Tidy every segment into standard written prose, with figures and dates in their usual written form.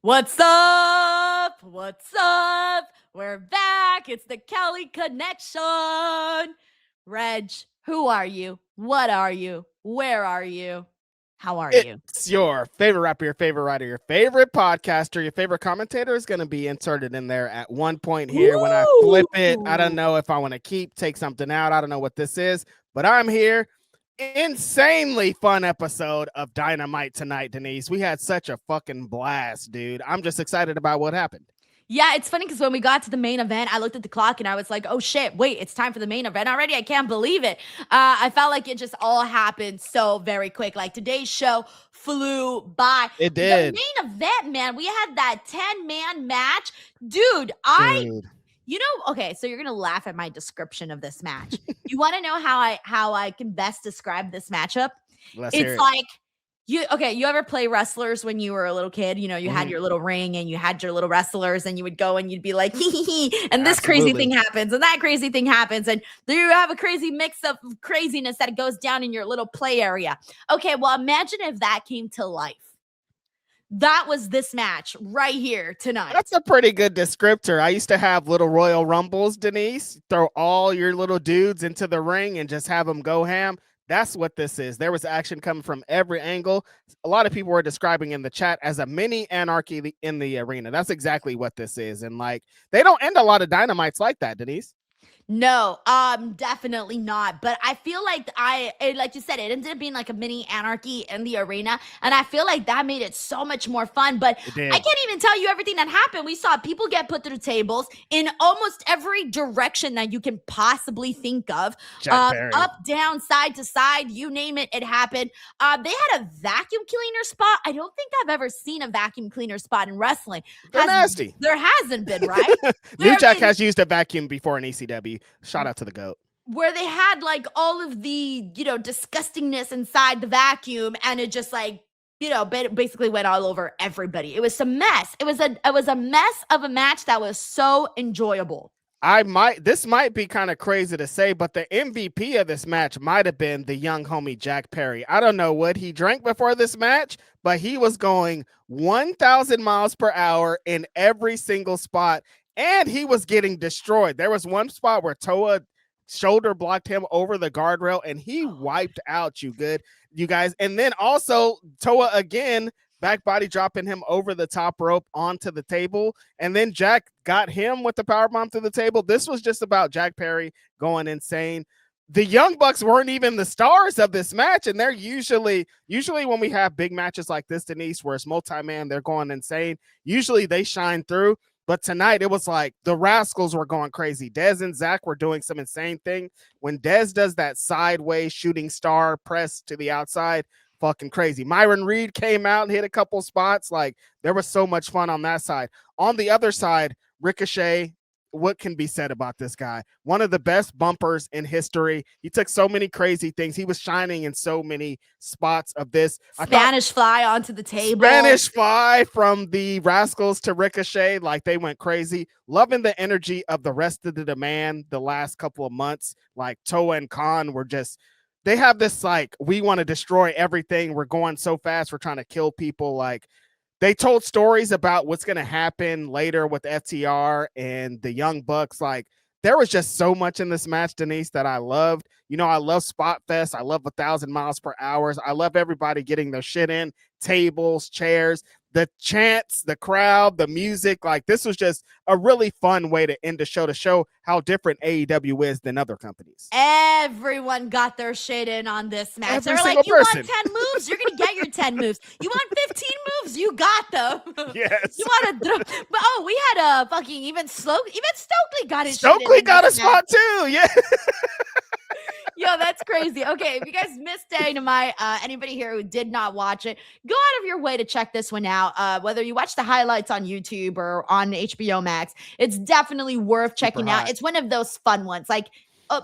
What's up? What's up? We're back. It's the Kelly Connection. Reg, who are you? What are you? Where are you? How are you? It's your favorite rapper, your favorite writer, your favorite podcaster, your favorite commentator is going to be inserted in there at one point here. When I flip it, I don't know if I want to take something out. I don't know what this is, but I'm here. Insanely fun episode of Dynamite tonight, Denise. We had such a fucking blast, dude. I'm just excited about what happened. Yeah, it's funny because when we got to the main event, I looked at the clock and I was like, oh shit, wait, it's time for the main event already? I can't believe it. I felt like it just all happened so very quick. Like today's show flew by. It did. The main event, man, we had that 10-man match. Dude, okay, so you're gonna laugh at my description of this match. You want to know how I can best describe this matchup? Let's hear It's it. like you ever play wrestlers when you were a little kid? You know, you had your little ring and you had your little wrestlers and you would go and you'd be like, hee, and this crazy thing happens and that crazy thing happens. And you have a crazy mix of craziness that goes down in your little play area. Okay, well, imagine if that came to life. That was this match right here tonight. That's a pretty good descriptor. I used to have little Royal Rumbles, Denise. Throw all your little dudes into the ring and just have them go ham. That's what this is. There was action coming from every angle. A lot of people were describing in the chat as a mini anarchy in the arena. That's exactly what this is. And like, they don't end a lot of dynamites like that, Denise. No, definitely not. But I feel like like you said, it ended up being like a mini anarchy in the arena. And I feel like that made it so much more fun. But I can't even tell you everything that happened. We saw people get put through tables in almost every direction that you can possibly think of. Up, down, side to side, you name it, it happened. They had a vacuum cleaner spot. I don't think I've ever seen a vacuum cleaner spot in wrestling. They're nasty. There hasn't been, right? New Jack has used a vacuum before in ECW. Shout out to the GOAT. Where they had like all of the, disgustingness inside the vacuum and it just like, basically went all over everybody. It was a mess. It was a mess of a match that was so enjoyable. This might be kind of crazy to say, but the MVP of this match might have been the young homie Jack Perry. I don't know what he drank before this match, but he was going 1,000 miles per hour in every single spot. And he was getting destroyed. There was one spot where Toa shoulder blocked him over the guardrail and he wiped out you guys. And then also Toa again, back body dropping him over the top rope onto the table. And then Jack got him with the powerbomb through the table. This was just about Jack Perry going insane. The Young Bucks weren't even the stars of this match. And they're usually when we have big matches like this, Denise, where it's multi-man, they're going insane. Usually they shine through. But tonight, it was like the Rascals were going crazy. Dez and Zach were doing some insane thing. When Dez does that sideways shooting star press to the outside, fucking crazy. Myron Reed came out and hit a couple spots. Like, there was so much fun on that side. On the other side, Ricochet, what can be said about this guy? One of the best bumpers in history. He took so many crazy things. He was shining in so many spots of this. Spanish fly onto the table. Spanish fly from the Rascals to Ricochet. Like, they went crazy. Loving the energy of the rest of the demand the last couple of months. Like, Toa and Khan were just, they have this, like, we want to destroy everything. We're going so fast. We're trying to kill people. Like, they told stories about what's going to happen later with FTR and the Young Bucks. Like, there was just so much in this match, Denise, that I loved. I love Spot Fest. I love 1,000 miles per hour. I love everybody getting their shit in, tables, chairs, the chants, the crowd, the music. Like, this was just a really fun way to end the show, to show how different AEW is than other companies. Everyone got their shit in on this match. They were like, you want 10 moves? You're going to get your 10 moves. You want 15 moves? You got them. Yes. You want to throw. But, we had a fucking even Stokely got his shit in. Stokely got a spot too. Yeah. Yo, that's crazy. Okay, if you guys missed Dynamite, anybody here who did not watch it, go out of your way to check this one out. Whether you watch the highlights on YouTube or on HBO Max, it's definitely worth checking out. It's one of those fun ones. Like,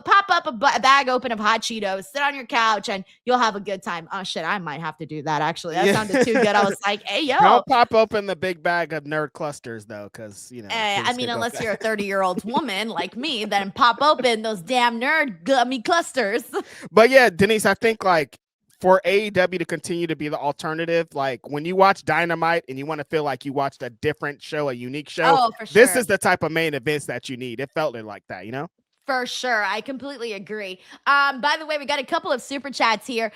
pop up a bag open of hot Cheetos, sit on your couch, and you'll have a good time. Oh, shit, I might have to do that, actually. That sounded too good. I was like, hey, yo. Don't pop open the big bag of nerd clusters, though, because, I mean, unless you're a 30-year-old woman like me, then pop open those damn nerd gummy clusters. But, yeah, Denise, I think, like, for AEW to continue to be the alternative, like when you watch Dynamite and you want to feel like you watched a different show, a unique show, for sure. this is the type of main events that you need. It felt like that, you know? For sure. I completely agree. By the way, we got a couple of super chats here.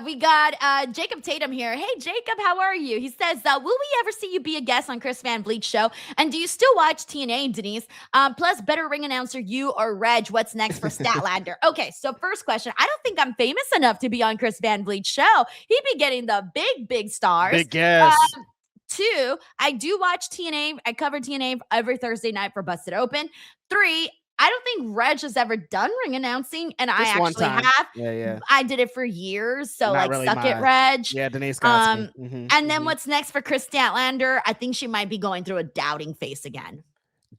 We got Jacob Tatum here. Hey, Jacob, how are you? He says, will we ever see you be a guest on Chris Van Vliet's show? And do you still watch TNA, Denise? Plus, better ring announcer, you or Reg? What's next for Statlander? Okay, so first question. I don't think I'm famous enough to be on Chris Van Vliet's show. He'd be getting the big stars. Big guess. 2, I do watch TNA. I cover TNA every Thursday night for Busted Open. 3, I don't think Reg has ever done ring announcing, and I actually have. Yeah. I did it for years, so Not like really suck it, Reg. Yeah, Denise got And then what's next for Chris Statlander? I think she might be going through a doubting phase again.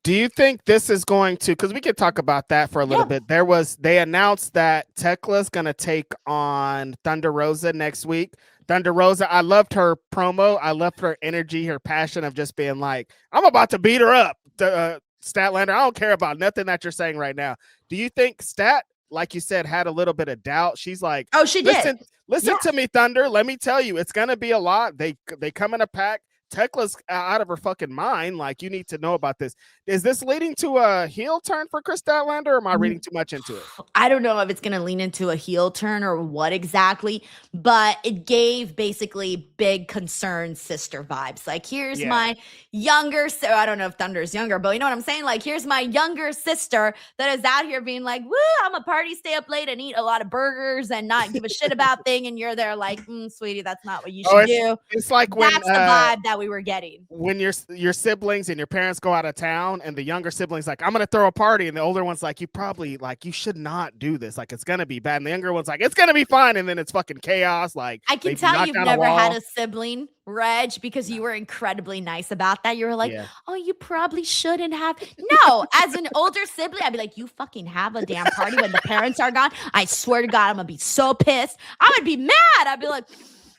Do you think this is going to, because we could talk about that for a little bit. They announced that Tekla's going to take on Thunder Rosa next week. Thunder Rosa, I loved her promo. I loved her energy, her passion of just being like, I'm about to beat her up. Statlander, I don't care about nothing that you're saying right now. Do you think Stat, like you said, had a little bit of doubt? She's like, oh, she did. Listen to me, Thunder. Let me tell you, it's gonna be a lot. They come in a pack. Tekla's out of her fucking mind. Like, you need to know about this. Is this leading to a heel turn for Chris Statlander, or am I reading too much into it? I don't know if it's going to lean into a heel turn or what exactly, but it gave basically big concerned sister vibes. Like, here's my younger, I don't know if Thunder's younger, but you know what I'm saying? Like, here's my younger sister that is out here being like, woo, I'm a party, stay up late and eat a lot of burgers and not give a shit about thing. And you're there like, sweetie, that's not what you should do. It's like when that's the vibe that we were getting. When your siblings and your parents go out of town and the younger siblings like, I'm gonna throw a party, and the older one's like, you should not do this, like it's gonna be bad, and the younger one's like, it's gonna be fine, and then it's fucking chaos. Like, I can tell you've never had a sibling, Reg, because you were incredibly nice about that. You were like, oh, you probably shouldn't have. No, as an older sibling, I'd be like, you fucking have a damn party when the parents are gone. I swear to God, I'm gonna be so pissed. I would be mad. I'd be like,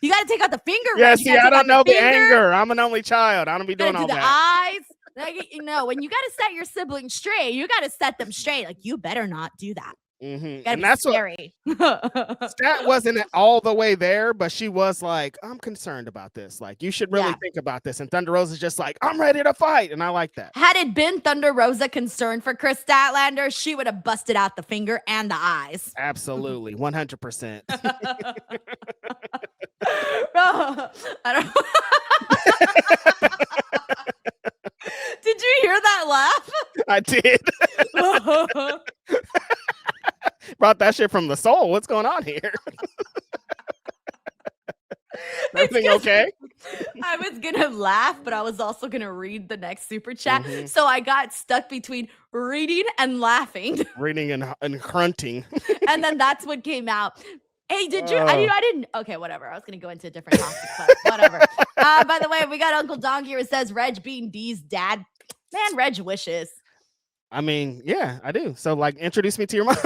you got to take out the finger. Yeah, see, I don't know the anger. I'm an only child. I don't be doing all that. The eyes. Like, you know, when you got to set your siblings straight, you got to set them straight. Like, you better not do that. And that's scary. Stat wasn't all the way there, but she was like, I'm concerned about this. Like, you should really think about this. And Thunder Rosa's just like, I'm ready to fight. And I like that. Had it been Thunder Rosa concerned for Chris Statlander, she would have busted out the finger and the eyes. Absolutely. 100%. I don't Did you hear that laugh? I did. Brought that shit from the soul. What's going on here? Everything okay? I was gonna laugh, but I was also gonna read the next super chat. So I got stuck between reading and laughing. Reading and grunting. And then that's what came out. Hey, did you? I didn't. Okay, whatever. I was going to go into a different topic, but whatever. By the way, we got Uncle Dong here. It says Reg being D's dad. Man, Reg wishes. I mean, yeah, I do. So, like, introduce me to your mom.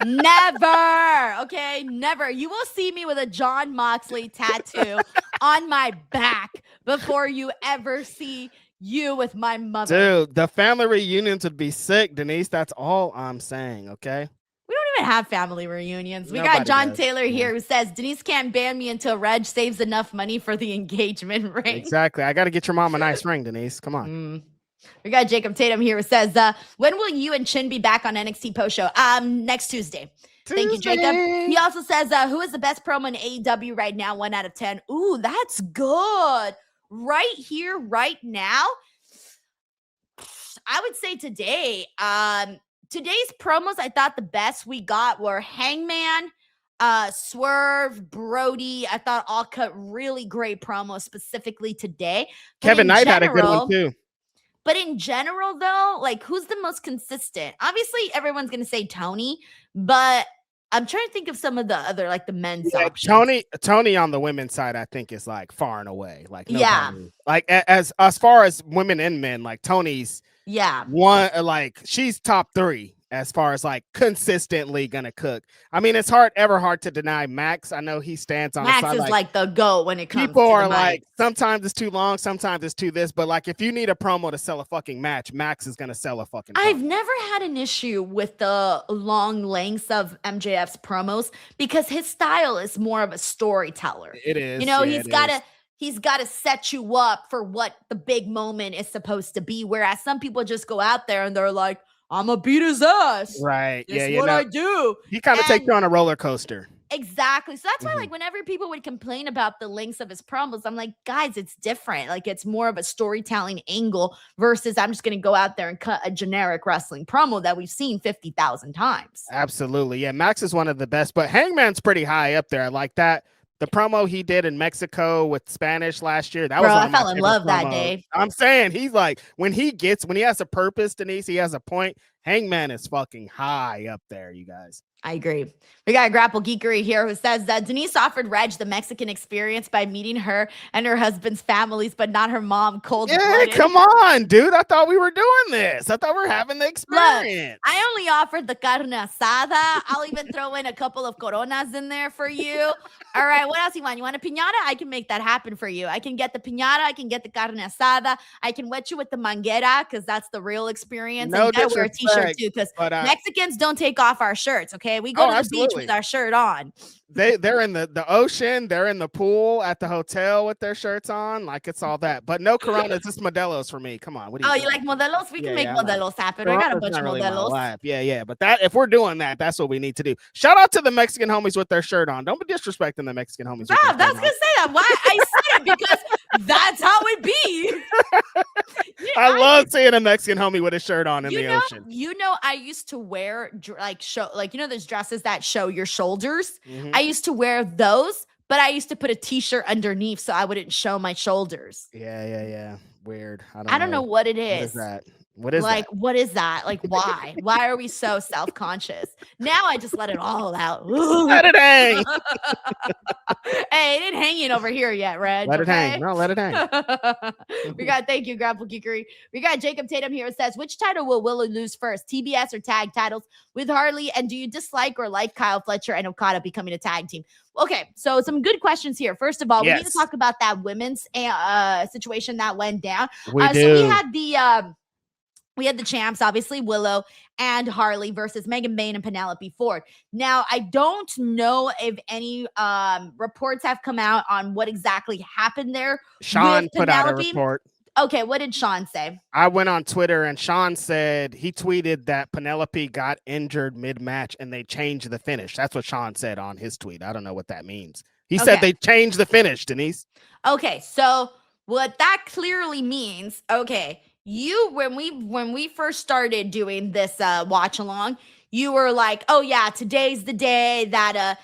Never. Okay, never. You will see me with a John Moxley tattoo on my back before you ever see you with my mother. Dude, the family reunions would be sick, Denise. That's all I'm saying, okay? We don't even have family reunions. We got John Taylor here who says, Denise can't ban me until Reg saves enough money for the engagement ring. Exactly. I got to get your mom a nice ring, Denise. Come on. We got Jacob Tatum here who says, when will you and Chin be back on NXT post show? Next Tuesday. Thank you, Jacob. He also says, who is the best promo in AEW right now? 1 out of 10. Ooh, that's good. Right here, right now. I would say today, today's promos, I thought the best we got were Hangman, Swerve, Brody. I thought all cut really great promos specifically today. Kevin Knight had a good one too. But in general, though, like, who's the most consistent? Obviously, everyone's going to say Tony, but I'm trying to think of some of the other, like, the men's options. Tony on the women's side, I think, is like far and away. Like, Tony. Like as far as women and men, like Tony's one, like she's top 3 as far as like consistently gonna cook. I mean, it's hard to deny Max. I know he stands on Max the side, is like the GOAT when it comes people to are the like, mic. sometimes it's too long, sometimes it's too this, but like if you need a promo to sell a fucking match, Max is gonna sell a fucking promo. I've never had an issue with the long lengths of MJF's promos because his style is more of a storyteller. It is. You know, Yeah, he's got to set you up for what the big moment is supposed to be. Whereas some people just go out there and they're like, I'm gonna beat his ass. right. It's Yeah, what I do. he kind of takes you on a roller coaster. Exactly. So that's why, like, whenever people would complain about the lengths of his promos, I'm like, guys, it's different. Like, it's more of a storytelling angle versus I'm just going to go out there and cut a generic wrestling promo that we've seen 50,000 times. Absolutely. Yeah, Max is one of the best, but Hangman's pretty high up there. I like that. The promo he did in Mexico with Spanish last year, that was one of my I fell in love that day. I'm saying, he's like, when he has a purpose, Denise, he has a point. Hangman is fucking high up there, you guys. I agree. We got a Grapple Geekery here who says that Denise offered Reg the Mexican experience by meeting her and her husband's families, but not her mom. Yeah, come on, dude. I thought we were doing this. I thought we were having the experience. Look, I only offered the carne asada. I'll even throw in a couple of coronas in there for you. All right, what else you want? You want a piñata? I can make that happen for you. I can get the piñata. I can get the carne asada. I can wet you with the manguera because that's the real experience. No, and you gotta wear a t-shirt too because Mexicans don't take off our shirts, okay? We go to the beach with our shirt on. They're in the ocean, they're in the pool at the hotel with their shirts on, like it's all that. But no Coronas, just Modelos for me. Come on. What do you you like Modelos? We can make Modelos happen. I got a bunch of Modelos. Yeah. But that, if we're doing that, that's what we need to do. Shout out to the Mexican homies with their shirt on. Don't be disrespecting the Mexican homies. That's gonna say that. Why I said it because that's how it be. I love seeing a Mexican homie with a shirt on in the ocean. You know, I used to wear those dresses that show your shoulders. I used to wear those, but I used to put a t-shirt underneath so I wouldn't show my shoulders. Yeah. Weird. I don't know what it is. What is that? What is like, that? What is that? Like, why? Why are we so self-conscious? Now I just let it all out. Let it hang. Hey, it ain't hanging over here yet, Reg. Let it hang. No, let it hang. Thank you, Grapple Geekery. We got Jacob Tatum here. It says, which title will Willow lose first? TBS or tag titles with Harley? And do you dislike or like Kyle Fletcher and Okada becoming a tag team? Okay, so some good questions here. First of all, we need to talk about that women's situation that went down. So we had the champs, obviously Willow and Harley versus Megan Bayne and Penelope Ford. Now, I don't know if any reports have come out on what exactly happened there. Sean put out a report. Okay, what did Sean say? I went on Twitter and Sean said he tweeted that Penelope got injured mid-match and they changed the finish. That's what Sean said on his tweet. I don't know what that means. He said they changed the finish, Denise. Okay, so what that clearly means, when we first started doing this watch along, you were like, oh yeah, today's the day that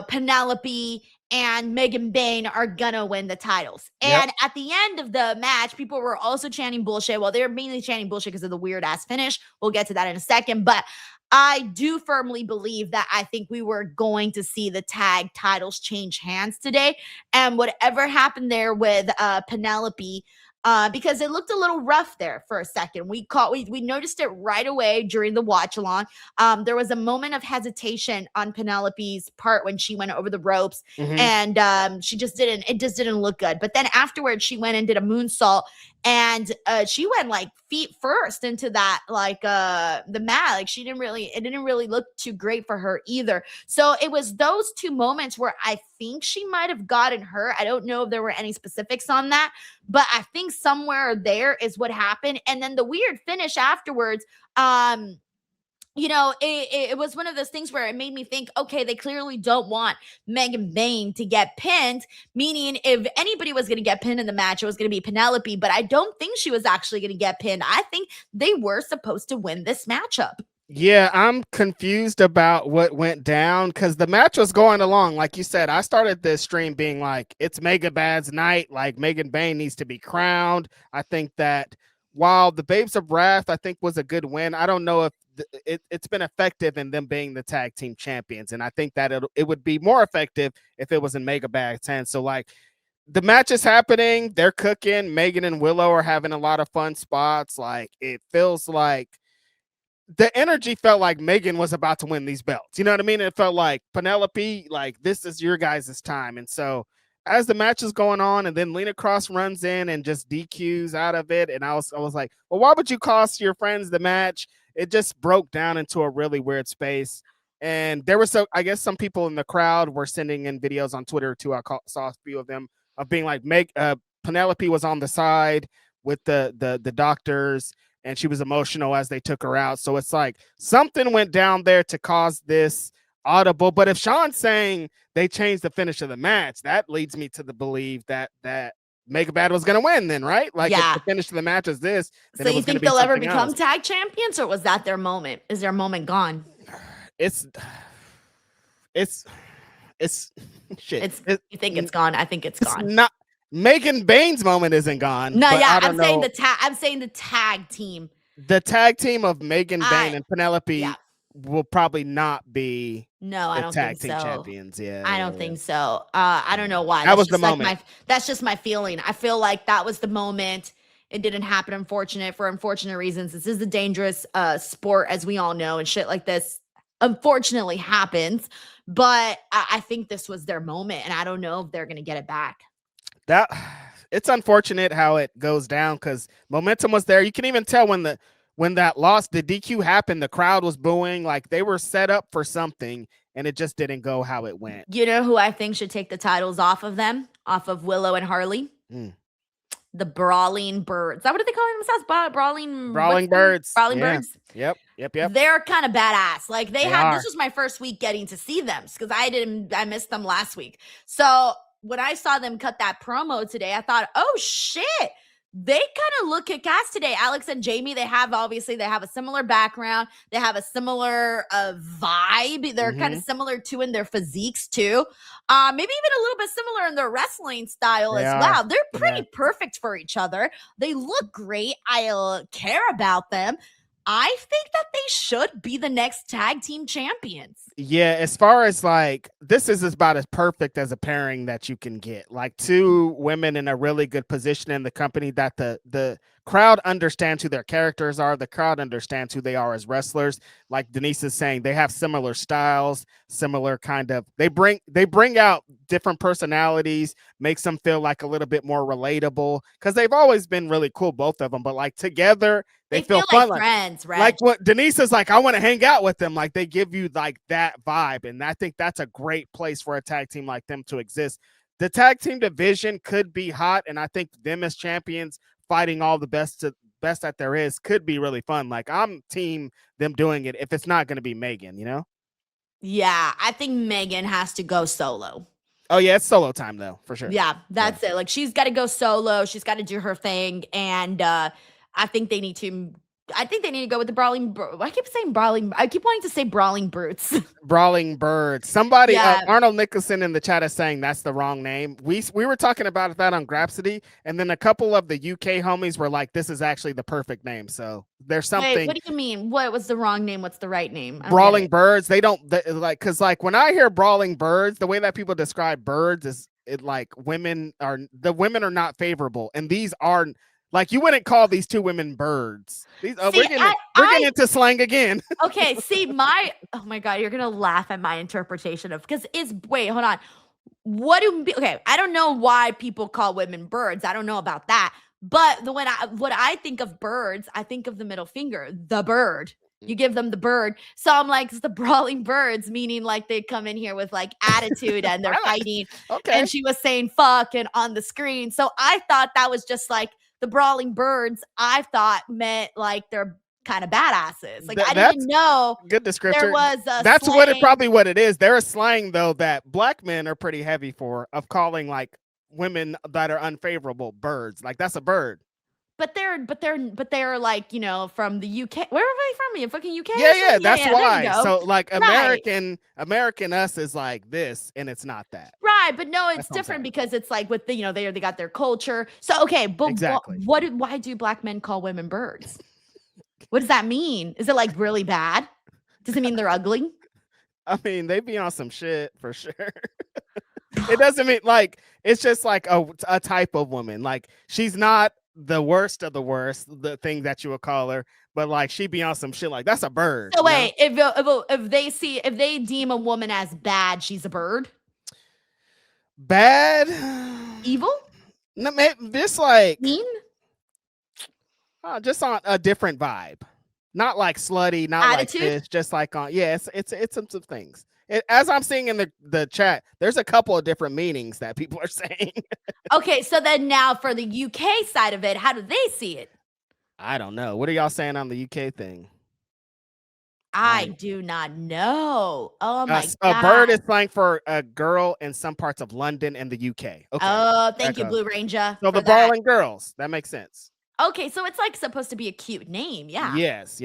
Penelope and Megan Bayne are gonna win the titles. And at the end of the match, people were also chanting bullshit. Well, they were mainly chanting bullshit because of the weird ass finish. We'll get to that in a second. But I do firmly believe that I think we were going to see the tag titles change hands today. And whatever happened there with Penelope, because it looked a little rough there for a second. We noticed it right away during the watch along. There was a moment of hesitation on Penelope's part when she went over the ropes, and it just didn't look good. But then afterwards, she went and did a moonsault, and she went like feet first into that the mat. Like it didn't really look too great for her either. So it was those two moments where I think she might have gotten hurt. I don't know if there were any specifics on that, but I think somewhere there is what happened. And then the weird finish afterwards, it was one of those things where it made me think, okay, they clearly don't want Megan Bayne to get pinned, meaning if anybody was going to get pinned in the match, it was going to be Penelope, but I don't think she was actually going to get pinned. I think they were supposed to win this matchup. Yeah, I'm confused about what went down because the match was going along. Like you said, I started this stream being like, it's Mega Bad's night. Like Megan Bayne needs to be crowned. I think that while the Babes of Wrath, I think, was a good win, I don't know if it's been effective in them being the tag team champions. And I think that it would be more effective if it was in Mega Bad's hands. So like the match is happening. They're cooking. Megan and Willow are having a lot of fun spots. Like it feels like the energy felt like Megan was about to win these belts. You know what I mean? It felt like Penelope, like this is your guys' time. And so as the match is going on, and then Lena Cross runs in and just DQs out of it, and I was like, well, why would you cost your friends the match? It just broke down into a really weird space. And there were I guess some people in the crowd were sending in videos on Twitter too. Saw a few of them of being like, Penelope was on the side with the doctors, and she was emotional as they took her out. So it's like something went down there to cause this audible. But if Sean's saying they changed the finish of the match, that leads me to the belief that Mega Bad was going to win then, right? Like if the finish of the match is this, then so you think they'll ever become tag champions, or was that their moment? Is their moment gone? It's shit. You think it's gone? I think it's gone. Not Megan Bane's moment isn't gone. No, yeah, I'm saying the tag team. The tag team of Megan Bane and Penelope will probably not be I don't tag team champions. Yeah, I don't think so. I don't know why. That was the moment. That's just my feeling. I feel like that was the moment. It didn't happen for unfortunate reasons. This is a dangerous sport, as we all know, and shit like this unfortunately happens. But I think this was their moment, and I don't know if they're going to get it back. It's unfortunate how it goes down, because momentum was there. You can even tell when that loss, the DQ happened, the crowd was booing, like they were set up for something, and it just didn't go how it went. You know who I think should take the titles off of them, off of Willow and Harley? The Brawling Birds. Is that what they call themselves? Brawling Birds. Brawling Birds. Yep. They're kind of badass. Like this was my first week getting to see them, because I missed them last week. So when I saw them cut that promo today, I thought, oh shit, they kind of look kick-ass today. Alex and Jamie, they have a similar background. They have a similar vibe. They're kind of similar too in their physiques too. Maybe even a little bit similar in their wrestling style as well. They're pretty perfect for each other. They look great. I care about them. I think that they should be the next tag team champions. Yeah, as far as like, this is about as perfect as a pairing that you can get. Like two women in a really good position in the company that the crowd understands who their characters are. The crowd understands who they are as wrestlers. Like Denise is saying, they have similar styles, similar kind of, they bring out different personalities, makes them feel like a little bit more relatable, because they've always been really cool, both of them, but like together, they feel fun, like friends, right? Like what Denise is like, I want to hang out with them. Like they give you like that vibe. And I think that's a great place for a tag team like them to exist. The tag team division could be hot. And I think them as champions fighting all the best that there is could be really fun. Like I'm team them doing it if it's not going to be Megan, you know? Yeah, I think Megan has to go solo. Oh yeah, it's solo time though, for sure. Yeah, that's it. Like she's got to go solo. She's got to do her thing. And I think they need to go with the Brawling. I keep saying Brawling. I keep wanting to say Brawling Brutes. Brawling Birds. Somebody, Arnold Nicholson in the chat is saying that's the wrong name. We were talking about that on Grapsody, and then a couple of the UK homies were like, "This is actually the perfect name." So there's something. Wait, what do you mean? What was the wrong name? What's the right name? Brawling Birds. They don't because like when I hear Brawling Birds, the way that people describe birds is like women are not favorable, and these are. Like you wouldn't call these two women birds. We're getting into slang again. Okay, see oh my God, you're gonna laugh at my interpretation of, because hold on. I don't know why people call women birds. I don't know about that. But when I think of birds, I think of the middle finger, the bird. You give them the bird. So I'm like, it's the Brawling Birds, meaning like they come in here with like attitude and they're fighting. Okay. And she was saying fuck and on the screen. So I thought that was just like the Brawling Birds. I thought meant like they're kind of badasses. Like I didn't know. Good description. There was that's slang. Probably what it is. There is slang though that black men are pretty heavy for, of calling like women that are unfavorable birds. Like that's a bird. But they're like, you know, from the UK. Where are they from? You fucking UK? Yeah, that's why. So like American us is like this, and it's not that. Right, but no, it's different because it's like with the, you know, they got their culture. So okay, but exactly. Why do black men call women birds? What does that mean? Is it like really bad? Does it mean they're ugly? I mean, they be on some shit for sure. It doesn't mean like, it's just like a type of woman. Like she's not the worst of the worst, the thing that you would call her, but like she be on some shit like that's a bird. So wait, if they deem a woman as bad, she's a bird? Bad? Evil? No, this like Mean? just on a different vibe. Not like slutty, not Attitude? like this, just like on it's some things. As I'm seeing in the chat, there's a couple of different meanings that people are saying. Okay, so then now for the UK side of it, how do they see it? I don't know. What are y'all saying on the UK thing? I do not know. Oh my god. A bird is slang for a girl in some parts of London and the UK. Okay. Oh, thank you, Blue Ranger. So the Brawling Girls. That makes sense. Okay, so it's like supposed to be a cute name, yeah. Yes.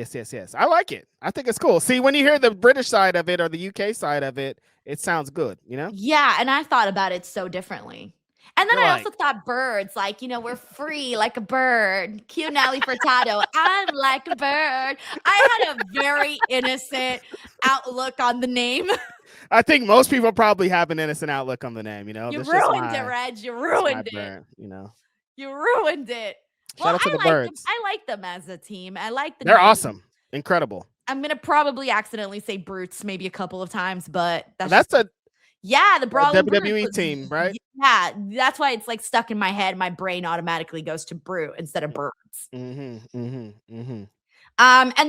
I like it. I think it's cool. See, when you hear the British side of it or the UK side of it, it sounds good, you know? Yeah, and I thought about it so differently. And then I also thought birds, like, we're free like a bird. Cute Nelly Furtado. I'm like a bird. I had a very innocent outlook on the name. I think most people probably have an innocent outlook on the name, you know? You ruined it, Reg. You ruined it. You know? You ruined it. Shout out to the birds. I like them as a team. I like them. They're awesome. Incredible. I'm going to probably accidentally say brutes maybe a couple of times, but the Brawling WWE team, right? Yeah, that's why it's like stuck in my head. My brain automatically goes to brute instead of birds. And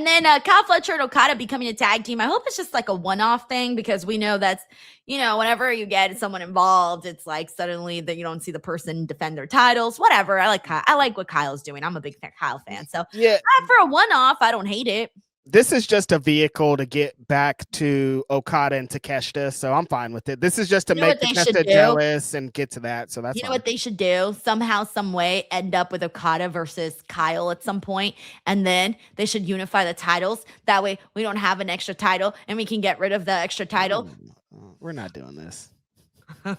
then Kyle Fletcher and Okada becoming a tag team. I hope it's just like a one-off thing because we know that's, whenever you get someone involved, it's like suddenly that you don't see the person defend their titles. Whatever. I like what Kyle's doing. I'm a big Kyle fan. So yeah, for a one-off, I don't hate it. This is just a vehicle to get back to Okada and Takeshita, so I'm fine with it. This is just to make Takeshita jealous and get to that, so that's fine. What they should do? Somehow, some way, end up with Okada versus Kyle at some point, and then they should unify the titles. That way, we don't have an extra title, and we can get rid of the extra title. We're not doing this. We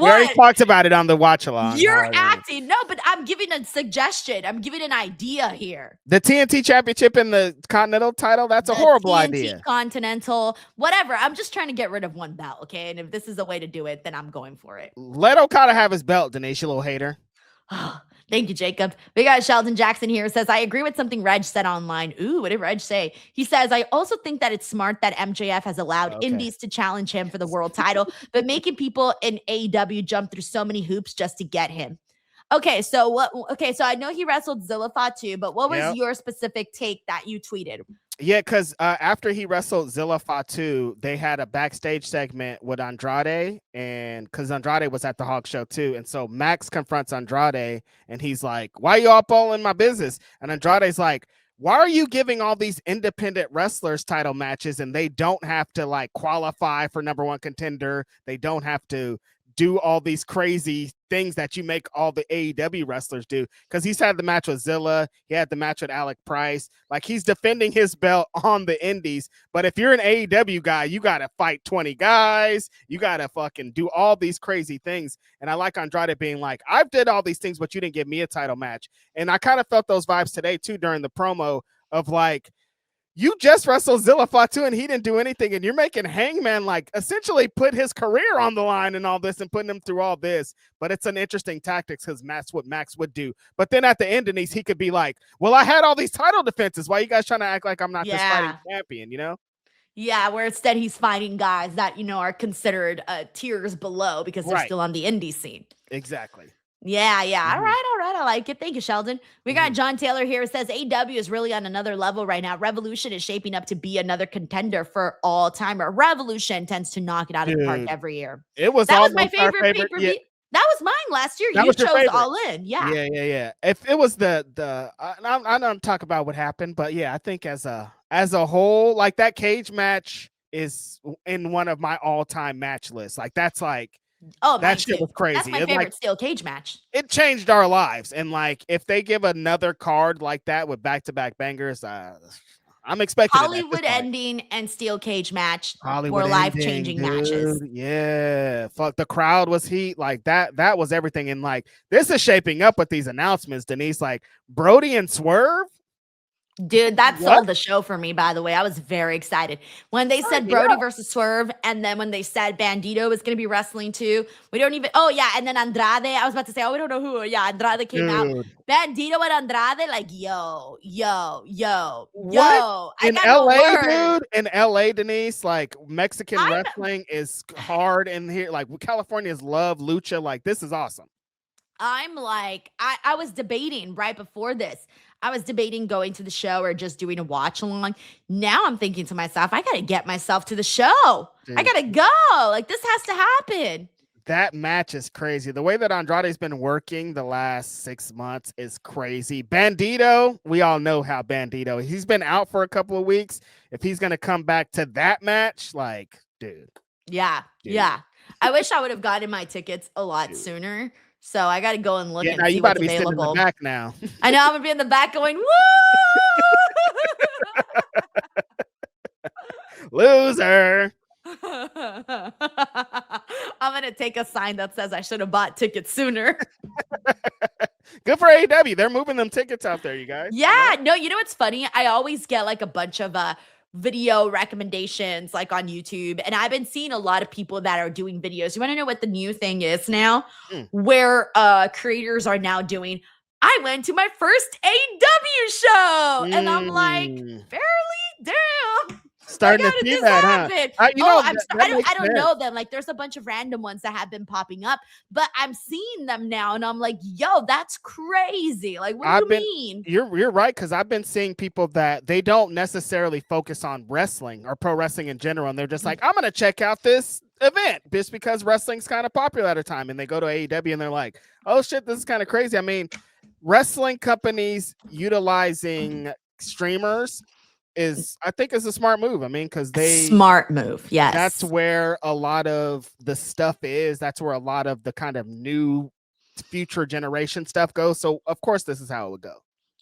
already talked about it on the watch along. You're acting. No, but I'm giving a suggestion. I'm giving an idea here. The TNT Championship and the Continental title, that's a horrible idea. Continental, whatever. I'm just trying to get rid of one belt, okay? And if this is a way to do it, then I'm going for it. Let Okada have his belt, Denise, you little hater. Thank you, Jacob. We got Sheldon Jackson here. Says, I agree with something Reg said online. Ooh, what did Reg say? He says, I also think that it's smart that MJF has allowed indies to challenge him for the world title, but making people in AEW jump through so many hoops just to get him. Okay, so I know he wrestled Zilla Fatu, but what was your specific take that you tweeted? Yeah, because after he wrestled Zilla Fatu, they had a backstage segment with Andrade, and because Andrade was at the Hawk Show too, and so Max confronts Andrade, and he's like, "Why you all in my business?" And Andrade's like, "Why are you giving all these independent wrestlers title matches, and they don't have to like qualify for #1 contender? They don't have to do all these crazy things that you make all the AEW wrestlers do?" Because he's had the match with Zilla, he had the match with Alec Price, like he's defending his belt on the indies. But if you're an AEW guy, you got to fight 20 guys, you got to fucking do all these crazy things. And I like Andrade being like, I've did all these things, but you didn't give me a title match. And I kind of felt those vibes today too during the promo of like, you just wrestled Zilla Fatu and he didn't do anything, and you're making Hangman like essentially put his career on the line and all this and putting him through all this. But it's an interesting tactic because that's what Max would do. But then at the end, Denise, he could be like, well, I had all these title defenses. Why are you guys trying to act like I'm not this fighting champion, you know? Yeah, where instead he's fighting guys that, are considered tiers below because they're still on the indie scene. Exactly. Yeah. All right. I like it. Thank you, Sheldon. We got John Taylor here. It says AEW is really on another level right now. Revolution is shaping up to be another contender for all timer. Revolution tends to knock it out of the park every year. That was my favorite pay-per-view. Yeah. That was mine last year. You chose All In. Yeah. If it was I don't talk about what happened, but yeah, I think as a whole, like that cage match is in one of my all-time match lists. Like that's like, that shit was crazy. That's my favorite steel cage match. It changed our lives. And like, if they give another card like that with back-to-back bangers, I'm expecting Hollywood ending and steel cage match were life-changing matches. Yeah. Fuck, the crowd was heat. Like that was everything. And like, this is shaping up with these announcements, Denise. Like Brody and Swerve. Dude, that sold the show for me, by the way. I was very excited. When they said Brody versus Swerve, and then when they said Bandito was going to be wrestling too, we don't even, oh yeah, and then Andrade, I was about to say, oh, we don't know who, yeah, Andrade came out. Bandito and Andrade, like, yo. What? In LA, dude? In LA, Denise, like, Mexican wrestling is hard in here. Like, Californians love lucha. Like, this is awesome. I'm like, I was debating right before this. I was debating going to the show or just doing a watch along. Now I'm thinking to myself, I got to get myself to the show. Dude. I got to go. Like, this has to happen. That match is crazy. The way that Andrade's been working the last 6 months is crazy. Bandito, we all know how Bandito, he's been out for a couple of weeks. If he's going to come back to that match, like, dude. Yeah. I wish I would have gotten my tickets a lot sooner. So I got to go and look and see what's available. Sitting in the back now. I know I'm going to be in the back going, woo! Loser. I'm going to take a sign that says I should have bought tickets sooner. Good for AEW. They're moving them tickets out there, you guys. Yeah. No, you know what's funny? I always get like a bunch of video recommendations like on YouTube. And I've been seeing a lot of people that are doing videos. You want to know what the new thing is now? Where creators are now doing, I went to my first AEW show. And I'm like, fairly damn. Starting to see that, huh? I don't know them. Like, there's a bunch of random ones that have been popping up, but I'm seeing them now, and I'm like, yo, that's crazy. Like, what do you mean? You're right, because I've been seeing people that they don't necessarily focus on wrestling or pro wrestling in general, and they're just like, I'm gonna check out this event just because wrestling's kind of popular at a time, and they go to AEW and they're like, oh shit, this is kind of crazy. I mean, wrestling companies utilizing streamers I think is a smart move. I mean, because smart move. Yes. That's where a lot of the stuff is. That's where a lot of the kind of new future generation stuff goes. So of course this is how it would go.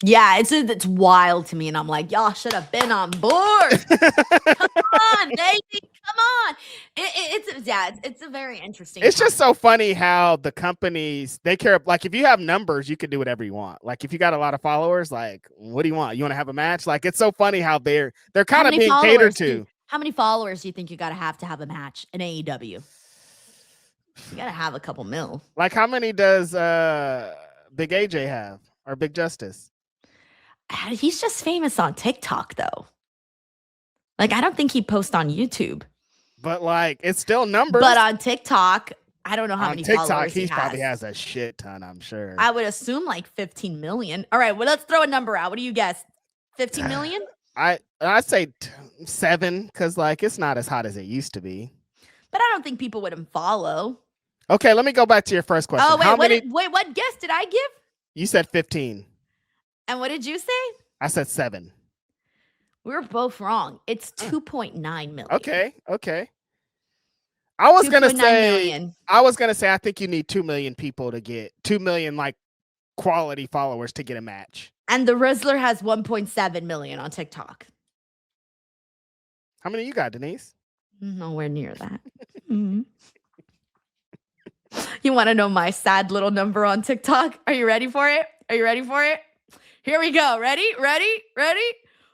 Yeah, it's wild to me, and I'm like, y'all should have been on board. Come on, baby, come on. It's a very interesting. It's just so funny how the companies, they care. Like, if you have numbers, you can do whatever you want. Like, if you got a lot of followers, like, what do you want? You want to have a match? Like, it's so funny how they're kind of being catered to. How many followers do you think you got to have a match in AEW? You got to have a couple mil. Like, how many does Big AJ have, or Big Justice? He's just famous on TikTok, though. Like, I don't think he posts on YouTube. But, like, it's still numbers. But on TikTok, I don't know how many followers he has. Probably has a shit ton, I'm sure. I would assume like 15 million. All right, well, let's throw a number out. What do you guess? 15 million? I say 7, because, like, it's not as hot as it used to be. But I don't think people would unfollow. Okay, let me go back to your first question. Oh, wait, what guess did I give? You said 15. And what did you say? I said 7. We were both wrong. It's 2.9 million. Okay. I was gonna say I think you need 2 million people to get 2 million like quality followers to get a match. And the Rizzler has 1.7 million on TikTok. How many you got, Denise? Nowhere near that. You want to know my sad little number on TikTok? Are you ready for it? Here we go. Ready?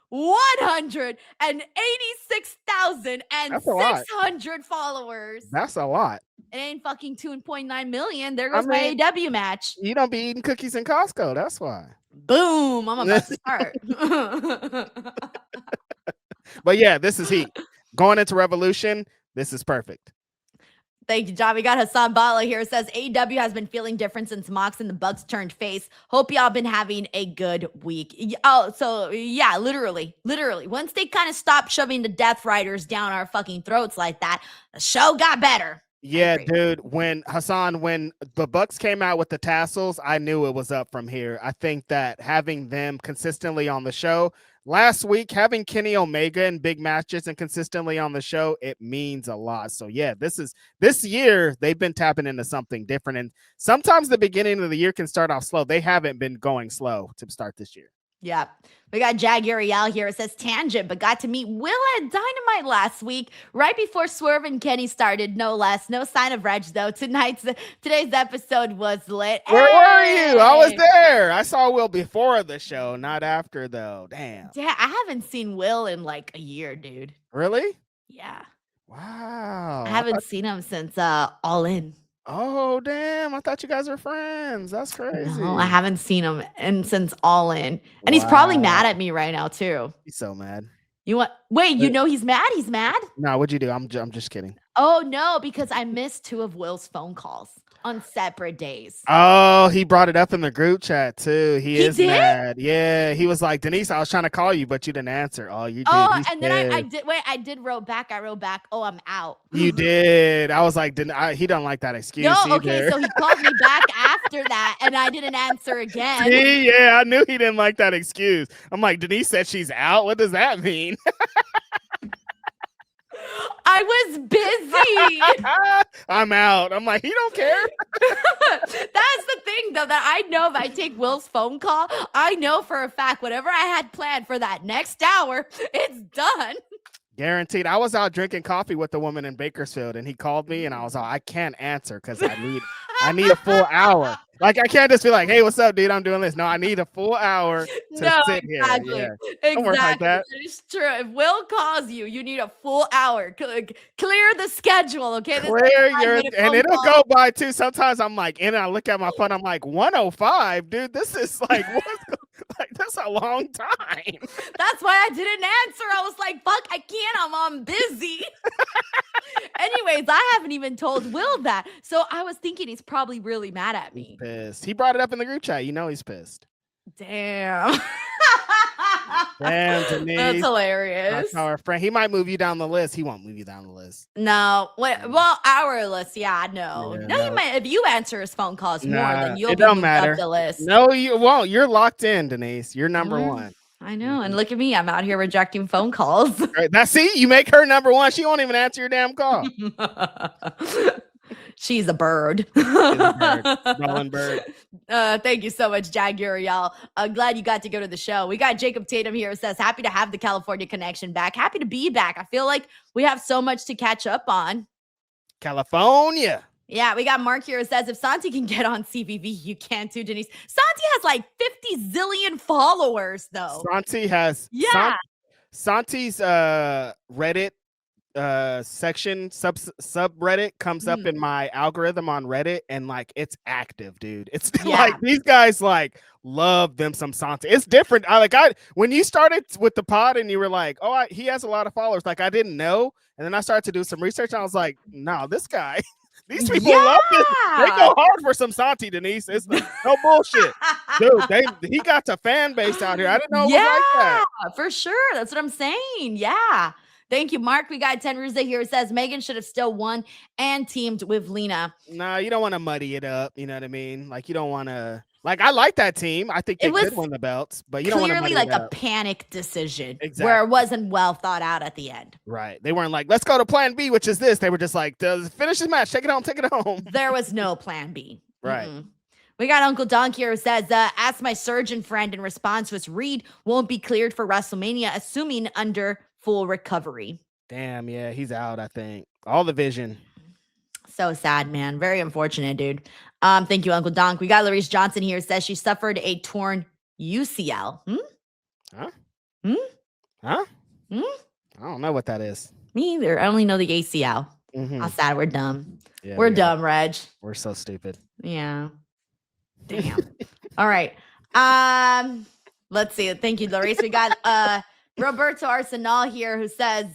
186,600 followers. That's a lot. It ain't fucking 2.9 million. There goes my AEW match. You don't be eating cookies in Costco. That's why. Boom. I'm about to start. But yeah, this is heat. Going into Revolution, this is perfect. Thank you, John. We got Hassan Bala here. It says AEW has been feeling different since Mox and the Bucks turned face. Hope y'all been having a good week. Oh, so yeah, literally. Once they kind of stopped shoving the Death Riders down our fucking throats like that, the show got better. Yeah, dude. When the Bucks came out with the tassels, I knew it was up from here. I think that having them consistently on the show last week, having Kenny Omega in big matches and consistently on the show, it means a lot. So yeah, this year they've been tapping into something different. And sometimes the beginning of the year can start off slow. They haven't been going slow to start this year. Yep. We got Jag Uriel here. It says tangent, but got to meet Will at Dynamite last week, right before Swerve and Kenny started, no less. No sign of Reg, though. Today's episode was lit. Where were you? I was there. I saw Will before the show, not after, though. Damn. Yeah, I haven't seen Will in like a year, dude. Really? Yeah. Wow. I haven't seen him since All In. Oh, damn. I thought you guys were friends. That's crazy. No, I haven't seen him since All In. And he's probably mad at me right now, too. He's so mad. Wait, you know he's mad? He's mad? No, what'd you do? I'm just kidding. Oh, no, because I missed 2 of Will's phone calls on separate days. Oh, he brought it up in the group chat too. He is mad. Yeah, he was like, Denise, I was trying to call you, but you didn't answer. Oh, you did. Oh, and then I did. Wait, I did wrote back. Oh, I'm out. You did. I was like, he don't like that excuse. No, either. okay, so he called me back after that, and I didn't answer again. See, yeah, I knew he didn't like that excuse. I'm like, Denise said she's out. What does that mean? I was busy. I'm out. I'm like, he don't care. That's the thing, though, that I know if I take Will's phone call, I know for a fact whatever I had planned for that next hour, it's done. Guaranteed. I was out drinking coffee with the woman in Bakersfield, and he called me, and I was like, I can't answer because I need a full hour. Like, I can't just be like, hey, what's up, dude? I'm doing this. No, I need a full hour to sit here. Yeah. Exactly. Work like that. It's true. If Will calls you, you need a full hour. Clear the schedule, okay? And it'll go by too. Sometimes I'm like, and I look at my phone, I'm like, 105, dude. This is like, that's a long time. That's why I didn't answer. I was like, fuck, I can't. I'm busy. Anyways, I haven't even told Will that. So I was thinking he's probably really mad at me. He's pissed. He brought it up in the group chat. You know he's pissed. Damn. Damn, Denise. That's hilarious. That's our friend. He might move you down the list. He won't move you down the list. No. Well, our list. Yeah, no. Yeah, no, you might. If you answer his phone calls more, then you'll be moved up the list. No, you won't. You're locked in, Denise. You're number one. I know. And look at me. I'm out here rejecting phone calls. Right. See, you make her number one. She won't even answer your damn call. She's a bird. Rolling bird. Thank you so much, Jag Uriel. Glad you got to go to the show. We got Jacob Tatum here who says, happy to have the California connection back. Happy to be back. I feel like we have so much to catch up on. California. Yeah, we got Mark here who says, if Santi can get on CVV, you can too, Denise. Santi has like 50 zillion followers, though. Santi has. Yeah. Santi's Reddit section subreddit comes up in my algorithm on Reddit, and like it's active, dude. It's like these guys like love them some Santi. It's different. When you started with the pod and you were like, oh, he has a lot of followers, like I didn't know, and then I started to do some research and I was like, no, this guy. These people love this. They go hard for some Santi, Denise. It's no bullshit. Dude, he got the fan base out here. I didn't know it was like that. For sure. That's what I'm saying. Yeah. Thank you, Mark. We got 10 Ruza here. It says Megan should have still won and teamed with Lena. Nah, you don't want to muddy it up. You know what I mean? Like, you don't want to. Like, I like that team. I think they could win the belts, but you don't want to muddy clearly like a panic decision where it wasn't well thought out at the end. Right. They weren't like, let's go to plan B, which is this. They were just like, finish this match. Take it home. There was no plan B. Right. Mm-hmm. We got Uncle Donk here who says, ask my surgeon friend in response was Reed won't be cleared for WrestleMania, assuming under full recovery. Damn, yeah, he's out, I think. All the vision. So sad, man. Very unfortunate, dude. Thank you, Uncle Donk. We got Larice Johnson here. Says she suffered a torn UCL. Huh? I don't know what that is. Me either. I only know the ACL. Mm-hmm. How sad. We're dumb. Yeah, we're dumb, Reg. We're so stupid. Yeah. Damn. All right. Let's see. Thank you, Larice. We got Roberto Arsenal here who says,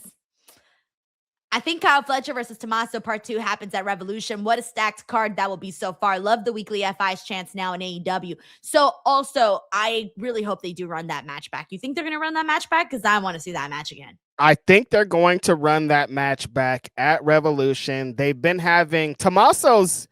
I think Kyle Fletcher versus Tommaso Part 2 happens at Revolution. What a stacked card that will be so far. Love the weekly FI's chance now in AEW. So also, I really hope they do run that match back. You think they're going to run that match back? Because I want to see that match again. I think they're going to run that match back at Revolution. They've been having Tommaso's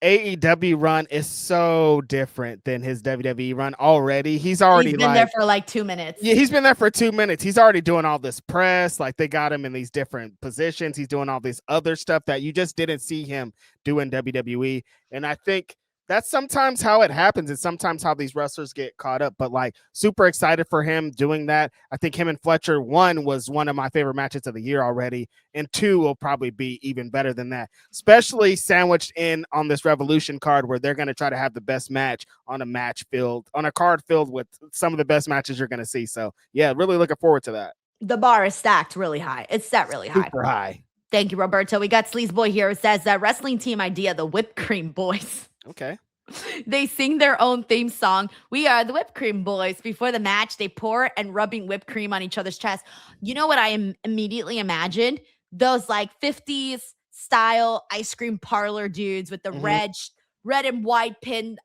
AEW run is so different than his WWE run already. He's already been there for like 2 minutes. Yeah, he's been there for 2 minutes. He's already doing all this press. Like they got him in these different positions. He's doing all this other stuff that you just didn't see him do in WWE. And I think that's sometimes how it happens. It's sometimes how these wrestlers get caught up, but like super excited for him doing that. I think him and Fletcher, one was one of my favorite matches of the year already, and two will probably be even better than that, especially sandwiched in on this Revolution card where they're going to try to have the best match on a card filled with some of the best matches you're going to see. So yeah, really looking forward to that. The bar is stacked really high. It's set really high. Super high. Thank you, Roberto. We got Sleaze Boy here. It says that wrestling team idea, the Whipped Cream Boys. Okay. They sing their own theme song. We are the Whipped Cream Boys. Before the match, they pour and rubbing whipped cream on each other's chest. You know what I immediately imagined? Those like 50s style ice cream parlor dudes with the red and white pin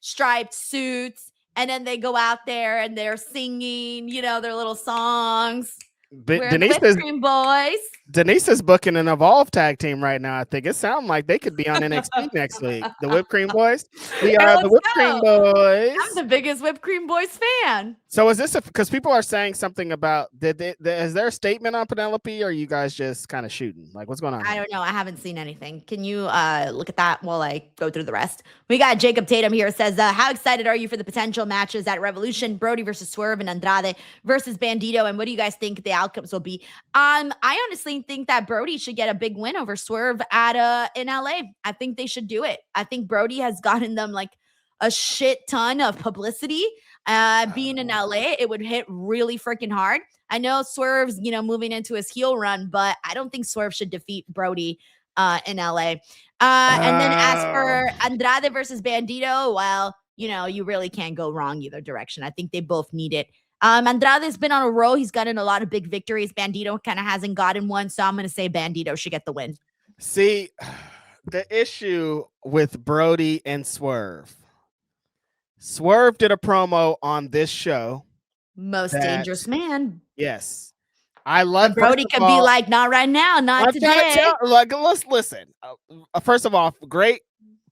striped suits. And then they go out there and they're singing, their little songs. We're the Whipped Cream Boys. Denise is booking an Evolve tag team right now. I think it sounds like they could be on NXT next week. The Whipped Cream Boys. We are the Whipped Cream Boys. I'm the biggest Whipped Cream Boys fan. So is this because people are saying something about is there a statement on Penelope, or are you guys just kind of shooting? Like, what's going on? I don't know. I haven't seen anything. Can you look at that while I go through the rest? We got Jacob Tatum here. Says, how excited are you for the potential matches at Revolution? Brody versus Swerve and Andrade versus Bandito. And what do you guys think the outcomes will be? I honestly think that Brody should get a big win over Swerve in LA. I think they should do it. I think Brody has gotten them like a shit ton of publicity. Being in LA, it would hit really freaking hard. I know Swerve's, moving into his heel run, but I don't think Swerve should defeat Brody in LA. And then as for Andrade versus Bandito, well, you really can't go wrong either direction. I think they both need it. Andrade's been on a roll. He's gotten a lot of big victories. Bandito kind of hasn't gotten one, so I'm going to say Bandito should get the win. See, the issue with Brody and Swerve did a promo on this show. Most dangerous man. Yes. I love Brody could be like, not right now, not today. Let's listen. First of all, great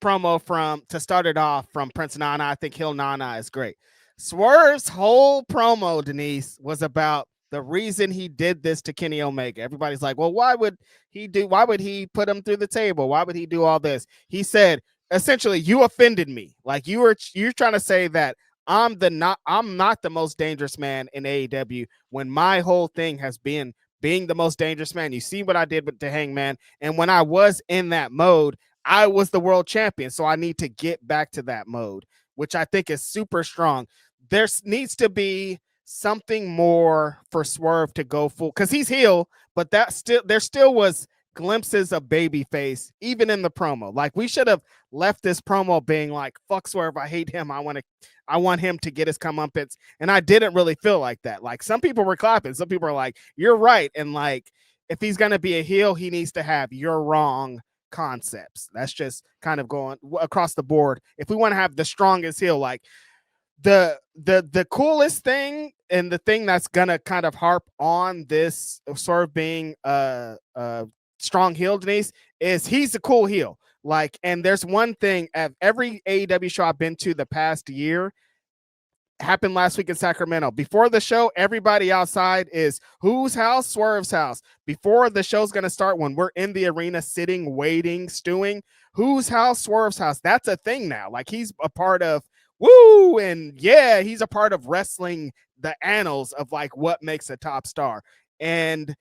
promo to start it off from Prince Nana. I think Hill Nana is great. Swerve's whole promo, Denise, was about the reason he did this to Kenny Omega. Everybody's like, well, why would he put him through the table? Why would he do all this? He said, essentially, you offended me. Like you're trying to say that I'm not the most dangerous man in AEW when my whole thing has been being the most dangerous man. You see what I did with the Hangman, and when I was in that mode, I was the world champion. So I need to get back to that mode, which I think is super strong. There needs to be something more for Swerve to go full, because he's heel, but there still was glimpses of babyface even in the promo. Like we should have left this promo being like, fuck Swerve, I hate him, I want him to get his comeuppance. And I didn't really feel like that. Like some people were clapping, some people are like, you're right, and like if he's gonna be a heel, he needs to have you're wrong concepts. That's just kind of going across the board. If we want to have the strongest heel, like the coolest thing and the thing that's gonna kind of harp on this Swerve being a strong heel, Denise, is he's a cool heel. Like, and there's one thing at every AEW show I've been to the past year, happened last week in Sacramento. Before the show, everybody outside is whose house? Swerve's house. Before the show's going to start, when we're in the arena sitting, waiting, stewing, whose house? Swerve's house. That's a thing now. Like he's a part of and yeah, he's a part of wrestling the annals of like what makes a top star. And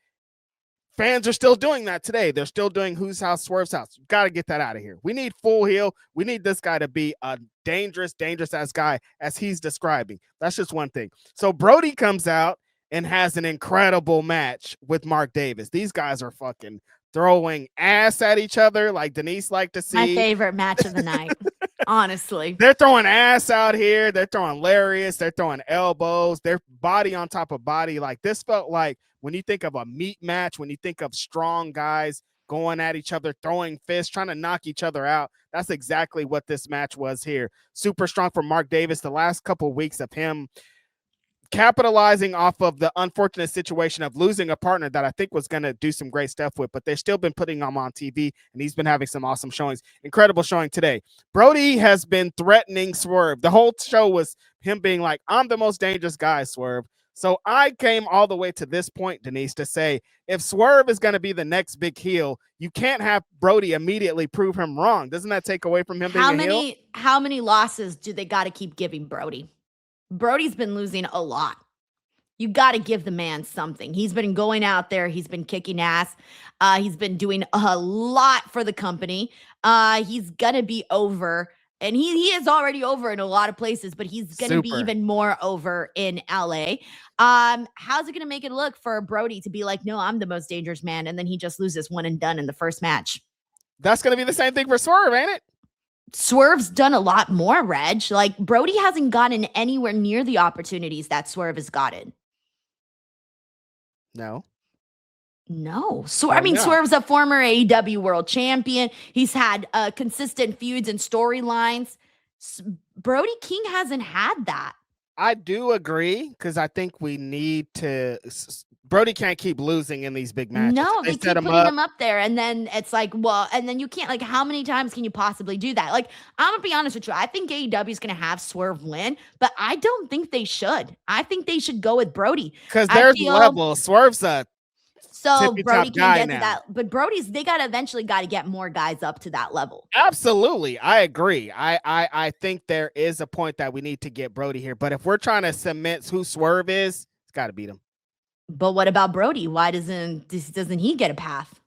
fans are still doing that today. They're still doing whose house? Swerve's house. Got to get that out of here. We need full heel. We need this guy to be a dangerous ass guy as he's describing. That's just one thing. So Brody comes out and has an incredible match with Mark Davis. These guys are fucking throwing ass at each other like Denise liked to see. My favorite match of the night. Honestly, they're throwing ass out here. They're throwing lariats. They're throwing elbows. They're body on top of body. Like this felt like when you think of a meat match, when you think of strong guys going at each other, throwing fists, trying to knock each other out. That's exactly what this match was here. Super strong for Mark Davis. The last couple of weeks of him capitalizing off of the unfortunate situation of losing a partner that I think was going to do some great stuff with, but they've still been putting him on TV, and he's been having some awesome showings. Incredible showing today. Brody has been threatening Swerve. The whole show was him being like, I'm the most dangerous guy, Swerve. So I came all the way to this point, Denise, to say if Swerve is going to be the next big heel, you can't have Brody immediately prove him wrong. Doesn't that take away from him being a heel? How many losses do they got to keep giving Brody? Brody's been losing a lot. You got to give the man something. He's been going out there. He's been kicking ass. He's been doing a lot for the company. He's going to be over. And he is already over in a lot of places, but he's going to be even more over in LA. How's it going to make it look for Brody to be like, no, I'm the most dangerous man. And then he just loses one and done in the first match. That's going to be the same thing for Swerve, ain't it? Swerve's done a lot more, Reg. Like, Brody hasn't gotten anywhere near the opportunities that Swerve has gotten. No. Swerve's a former AEW world champion. He's had consistent feuds and storylines. Brody King hasn't had that. I do agree, because I think we need to. Brody can't keep losing in these big matches. No, they keep putting him up there, and then it's like, well, and then you can't, like, how many times can you possibly do that? Like, I'm gonna be honest with you. I think AEW is gonna have Swerve win, but I don't think they should. I think they should go with Brody, because there's levels. Swerve's a so Brody can get to that, but they eventually got to get more guys up to that level. Absolutely, I agree. I think there is a point that we need to get Brody here, but if we're trying to cement who Swerve is, it's got to beat him. But what about Brody? Why doesn't he get a path?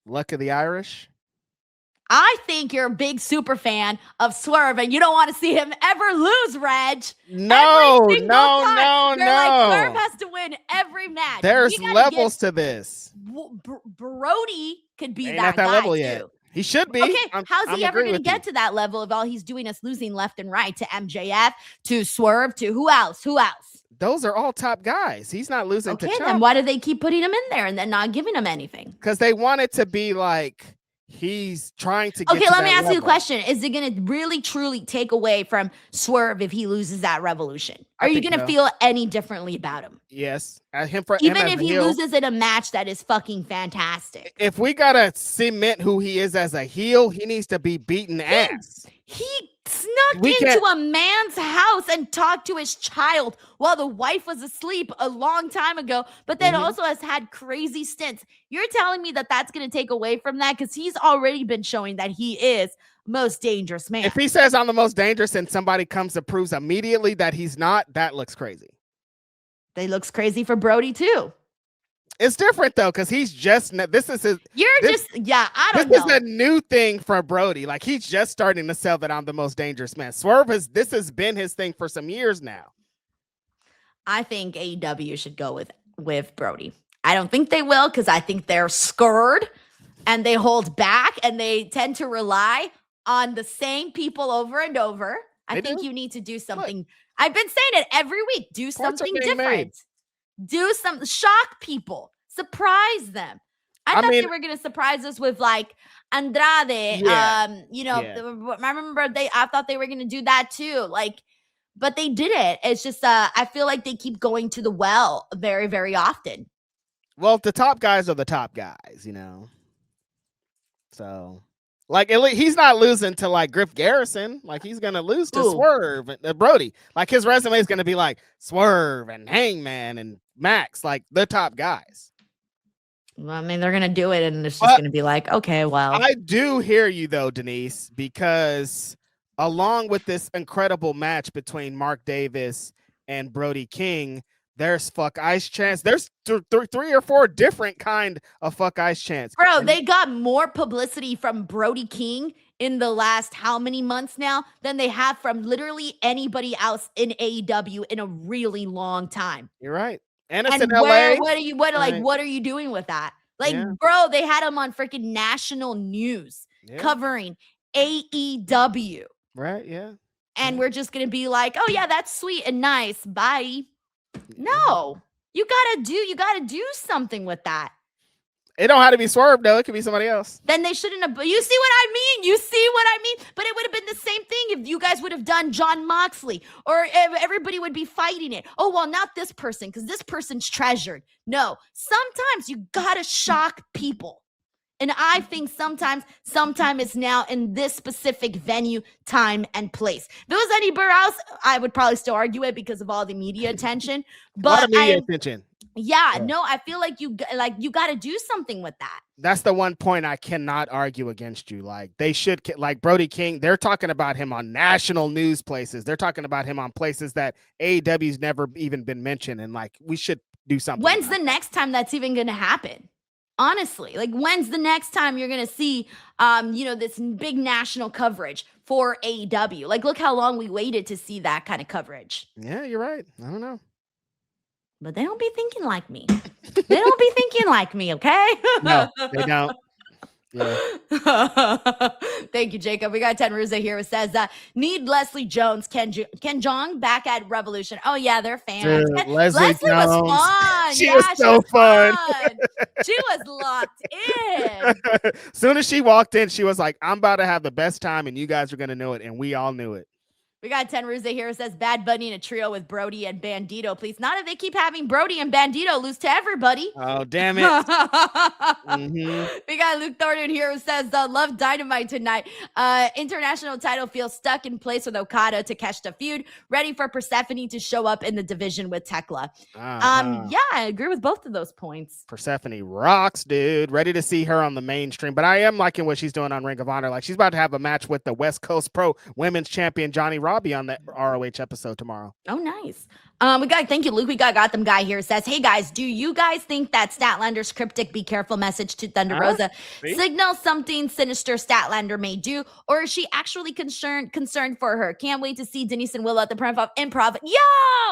Luck of the Irish. I think you're a big super fan of Swerve, and you don't want to see him ever lose, Reg. No. Like, Swerve has to win every match. There's levels to this. Brody could be Ain't that at that guy level too. Yet. He should be. Okay, how's he ever going to get to that level if all he's doing is losing left and right to MJF, to Swerve, to who else? Those are all top guys. He's not losing to Chuck. Then why do they keep putting him in there and then not giving him anything? Because they want it to be like he's trying to get let me ask you a question. Is it going to really, truly take away from Swerve if he loses that Revolution? Are you going to feel any differently about him? Yes. Even if he loses in a match that is fucking fantastic. If we got to cement who he is as a heel, he needs to be beaten ass. He snuck into a man's house and talked to his child while the wife was asleep a long time ago, but then also has had crazy stints. You're telling me that that's going to take away from that? Because he's already been showing that he is most dangerous man. If he says I'm the most dangerous and somebody comes and proves immediately that he's not, that looks crazy. That looks crazy for Brody too. It's different though, because he's just I don't know. This is a new thing for Brody. Like, he's just starting to sell that I'm the most dangerous man. Swerve this has been his thing for some years now. I think AEW should go with Brody. I don't think they will, because I think they're scared and they hold back and they tend to rely on the same people over and over. I think you need to do something. What? I've been saying it every week. Do something different. Do something, shock people, surprise them. I thought they were going to surprise us with like Andrade. I remember I thought they were going to do that too. Like, but they did it. It's just, I feel like they keep going to the well very, very often. Well, the top guys are the top guys, So, like, he's not losing to like Griff Garrison. Like, he's gonna lose to Swerve and Brody. Like, his resume is gonna be like Swerve and Hangman and Max, like the top guys. Well, I mean, they're gonna do it, and it's just gonna be like, okay, well. I do hear you though, Denise, because along with this incredible match between Mark Davis and Brody King, there's fuck ice chants. There's 3 or 4 different kind of fuck ice chants. Bro, they got more publicity from Brody King in the last how many months now than they have from literally anybody else in AEW in a really long time. You're right. And it's in LA. What are you doing with that? Like, bro, they had him on freaking national news covering AEW. Right, yeah. And we're just gonna be like, oh yeah, that's sweet and nice. Bye. No, you gotta do something with that. It don't have to be Swerve though. It could be somebody else. Then they shouldn't have. You see what I mean? But it would have been the same thing if you guys would have done John Moxley, or everybody would be fighting it. Oh, well, not this person, because this person's treasured. No, sometimes you gotta shock people. And I think sometime it's now in this specific venue, time, and place. If it was anywhere else, I would probably still argue it because of all the media attention. But a lot of media attention. Yeah, no, I feel like you got to do something with that. That's the one point I cannot argue against you. Like they should, like Brody King, they're talking about him on national news places. They're talking about him on places that AEW's never even been mentioned. And like, we should do something. When's the next time that's even going to happen? Honestly, like when's the next time you're going to see, this big national coverage for AEW? Like, look how long we waited to see that kind of coverage. Yeah, you're right. I don't know. But they don't be thinking like me. They don't be thinking like me, okay? No, they don't. Yeah. Thank you, Jacob. We got Ten Ruza here who says need Leslie Jones, Ken Jeong back at Revolution. Oh yeah, they're fans. Dude, Leslie was fun. She was so fun. She was locked in. Soon as she walked in, she was like, "I'm about to have the best time, and you guys are gonna know it," and we all knew it. We got Ten Ruza here who says Bad Bunny in a trio with Brody and Bandito, please. Not if they keep having Brody and Bandito lose to everybody. Oh, damn it. We got Luke Thornton here who says love Dynamite tonight. International title feels stuck in place with Okada to catch the feud. Ready for Persephone to show up in the division with Tekla. Yeah, I agree with both of those points. Persephone rocks, dude. Ready to see her on the mainstream. But I am liking what she's doing on Ring of Honor. Like, she's about to have a match with the West Coast Pro Women's Champion Johnny Robbie on that ROH episode tomorrow. Oh, nice. Thank you, Luke. We got them guy here says, hey guys, do you guys think that Statlander's cryptic be careful message to Thunder Rosa signals something sinister Statlander may do, or is she actually concerned for her? Can't wait to see Denise and Willow at the Improv. Yo,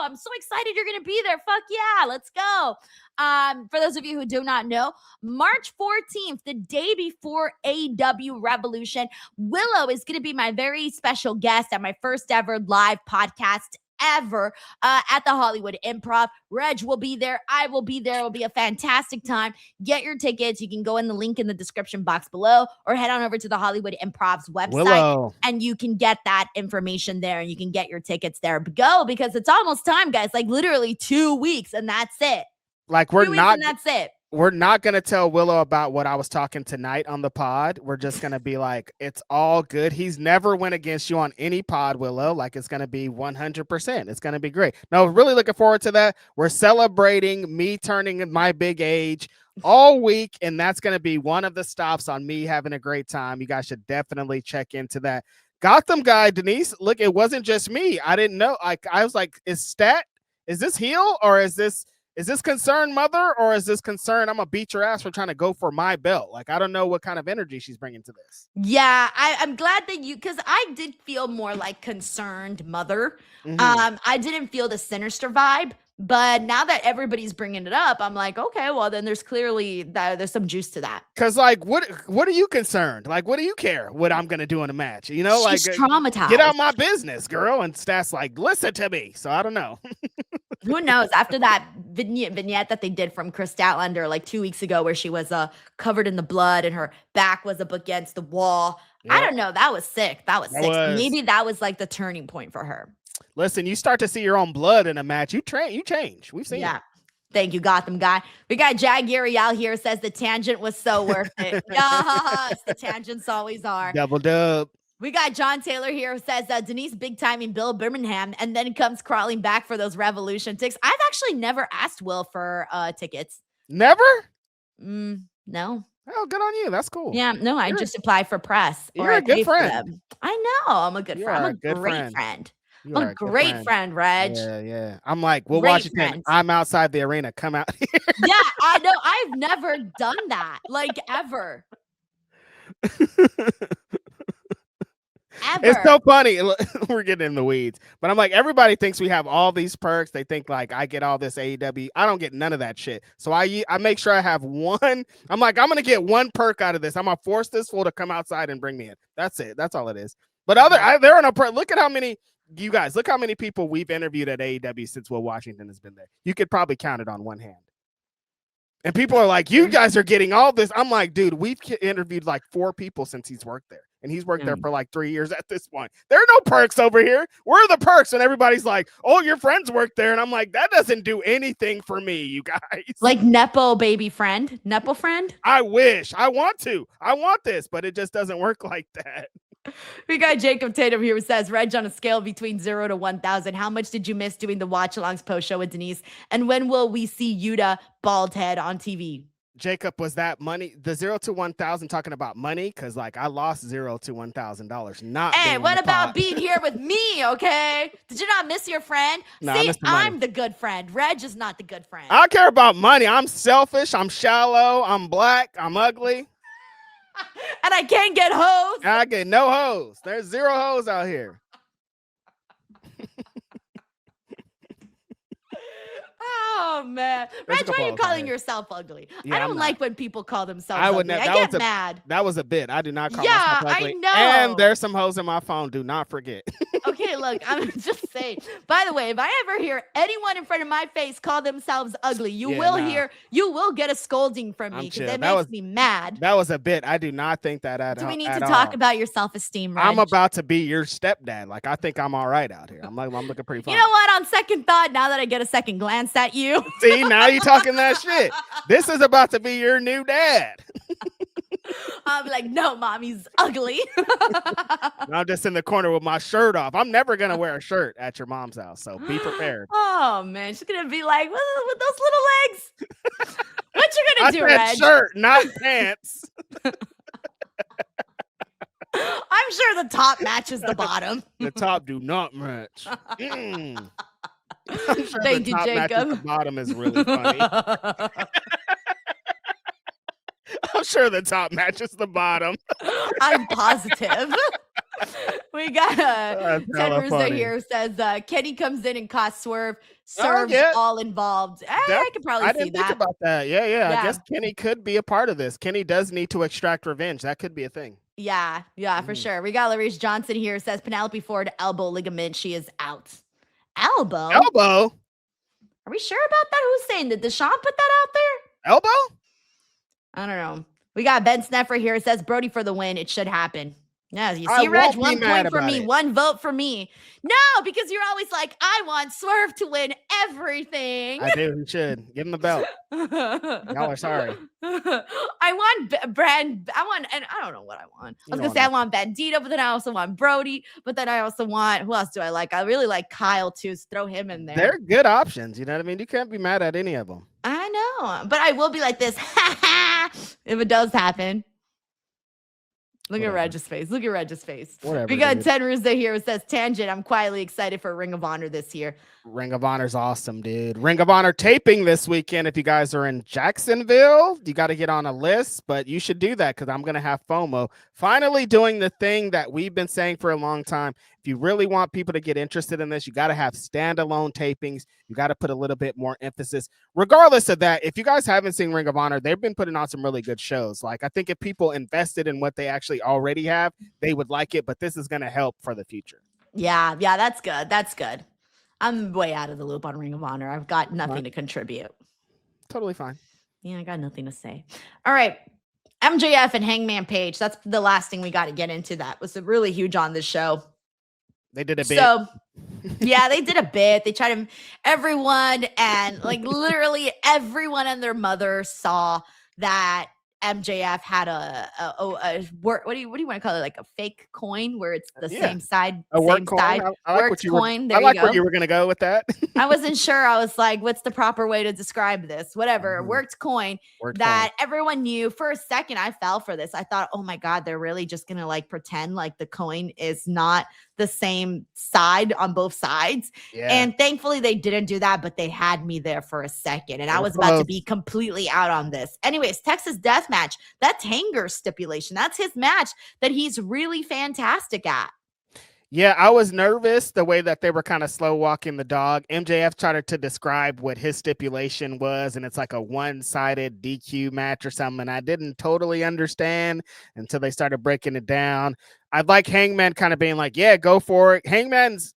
I'm so excited you're gonna be there. Fuck yeah, let's go. For those of you who do not know, March 14th, the day before AEW Revolution, Willow is going to be my very special guest at my first ever live podcast ever at the Hollywood Improv. Reg will be there. I will be there. It will be a fantastic time. Get your tickets. You can go in the link in the description box below or head on over to the Hollywood Improv's website and you can get that information there and you can get your tickets there. Go, because it's almost time, guys. Like literally 2 weeks and that's it. Like that's it. We're not going to tell Willow about what I was talking tonight on the pod. We're just going to be like, it's all good. He's never went against you on any pod, Willow. Like, it's going to be 100%. It's going to be great. No, really looking forward to that. We're celebrating me turning my big age all week, and that's going to be one of the stops on me having a great time. You guys should definitely check into that. Gotham guy, Denise, look, it wasn't just me. I didn't know. Like, I was like, is this heel or is this concerned mother, or is this concerned I'm gonna beat your ass for trying to go for my belt? Like, I don't know what kind of energy she's bringing to this. Yeah, I'm glad that because I did feel more like concerned mother. I didn't feel the sinister vibe, but now that everybody's bringing it up, I'm like, okay, well then there's some juice to that. Because like, what are you concerned? Like, what do you care what I'm gonna do in a match? You know, she's like traumatized. Get out my business, girl. And Stats like, listen to me. So I don't know. Who knows? After that vignette that they did from Chris Statlander like 2 weeks ago, where she was covered in the blood and her back was up against the wall. Yep. I don't know. That was sick. Maybe that was like the turning point for her. Listen, you start to see your own blood in a match. You change. We've seen it. Thank you, Gotham guy. We got Jag Ariel here says the tangent was so worth it. Yes, the tangents always are. Double dub. We got John Taylor here who says Denise big timing Bill Birmingham and then comes crawling back for those Revolution tickets. I've actually never asked Will for tickets. Never? No. Oh, good on you. That's cool. Yeah, no, I just apply for press. You're a good friend. I know. I'm a good friend. I'm a great friend. I'm a great friend, Reg. Yeah. I'm like, we'll watch it. I'm outside the arena. Come out here. Yeah, I know. I've never done that. Like, ever. It's so funny. We're getting in the weeds, but I'm like, everybody thinks we have all these perks. They think like I get all this AEW. I don't get none of that shit. So I make sure I have one. I'm like, I'm gonna get one perk out of this. I'm gonna force this fool to come outside and bring me in. That's it. That's all it is. But there are no perks. Look at how many look how many people we've interviewed at AEW since Will Washington has been there. You could probably count it on one hand. And people are like, you guys are getting all this. I'm like, dude, we've interviewed like 4 people since he's worked there. and he's worked there for like 3 years at this point. There are no perks over here. Where are the perks? And everybody's like, oh, your friends work there. And I'm like, that doesn't do anything for me, you guys. Like Nepo baby friend, Nepo friend. I wish. I want this, but it just doesn't work like that. We got Jacob Tatum here who says, Reg, on a scale between 0 to 1,000, how much did you miss doing the watch-alongs post-show with Denise? And when will we see Yuta bald head on TV? Jacob, was that money, the 0 to 1,000 talking about money? Because like I lost $0 to $1,000. Not. Hey, what about being here with me? Okay, did you not miss your friend? No, see, I'm the good friend. Reg is not the good friend. I don't care about money. I'm selfish. I'm shallow. I'm black. I'm ugly. And I can't get hoes. I get no hoes. There's 0 hoes out here. Oh man, Reg, why are you calling yourself ugly? Yeah, I don't like when people call themselves ugly. I get mad. That was a bit. I do not call myself ugly. I know. And there's some hoes in my phone. Do not forget. Okay, look, I'm just saying. By the way, if I ever hear anyone in front of my face call themselves ugly, you will get a scolding from me because it makes me mad. That was a bit. I do not think that at all. Do we need to talk about your self-esteem, Reg? I'm about to be your stepdad. Like, I think I'm all right out here. I'm looking pretty fine. You know what? On second thought, now that I get a second glance at you. See, now you're talking that shit. This is about to be your new dad. I'm like, no, mommy's ugly. I'm just in the corner with my shirt off. I'm never going to wear a shirt at your mom's house, so be prepared. Oh, man. She's going to be like, with those little legs? What you going to do, Reg? Shirt, not pants. I'm sure the top matches the bottom. The top do not match. I'm sure Thank you, Jacob. The bottom is really funny. I'm sure the top matches the bottom. I'm positive. We got Ted Russo here who says Kenny comes in and costs Swerve. Serves all involved. I could probably see that. I didn't think about that. Yeah. I guess Kenny could be a part of this. Kenny does need to extract revenge. That could be a thing. Yeah, for sure. We got Larice Johnson here who says Penelope Ford elbow ligament. She is out. Elbow? Are we sure about that? Who's saying that? Did Deshaun put that out there? Elbow? I don't know. We got Ben Sneffer here. It says Brody for the win. It should happen. Yeah, you see, Reg, 1 point for me, 1 vote for me. No, because you're always like, I want Swerve to win everything. I do. You should. Give him the belt. Y'all are sorry. I want and I don't know what I want. I was going to say I want Bandito, but then I also want Brody. But then I also want, who else do I like? I really like Kyle, too. So throw him in there. They're good options. You know what I mean? You can't be mad at any of them. I know. But I will be like this, if it does happen. Look at Reg's face. Whatever, we got Ted Russo here who says, Tangent, I'm quietly excited for Ring of Honor this year. Ring of Honor's awesome, dude. Ring of Honor taping this weekend. If you guys are in Jacksonville, you got to get on a list, but you should do that because I'm going to have FOMO. Finally doing the thing that we've been saying for a long time. If you really want people to get interested in this, you got to have standalone tapings. You got to put a little bit more emphasis. Regardless of that, if you guys haven't seen Ring of Honor, they've been putting on some really good shows. Like, I think if people invested in what they actually already have, they would like it, but this is going to help for the future. Yeah, that's good. I'm way out of the loop on Ring of Honor. I've got nothing to contribute. Totally fine. Yeah, I got nothing to say. All right. MJF and Hangman Page. That's the last thing we got to get into. That was really huge on this show. They did a bit. So, yeah, they did a bit. They tried to, everyone and like literally everyone and their mother saw that MJF had a what do you want to call it? Like a fake coin where it's the same side, same side. I like where you were going to go with that. I wasn't sure. I was like, what's the proper way to describe this? Whatever. Worked coin everyone knew. For a second, I fell for this. I thought, oh my God, they're really just going to like pretend like the coin is not the same side on both sides. Yeah. And thankfully they didn't do that, but they had me there for a second. And I was about to be completely out on this. Anyways, Texas Death Match. That's Hanger's stipulation. That's his match that he's really fantastic at. Yeah, I was nervous the way that they were kind of slow walking the dog. MJF tried to describe what his stipulation was, and it's like a one-sided DQ match or something. I didn't totally understand until they started breaking it down. I'd like Hangman kind of being like, yeah, go for it. Hangman's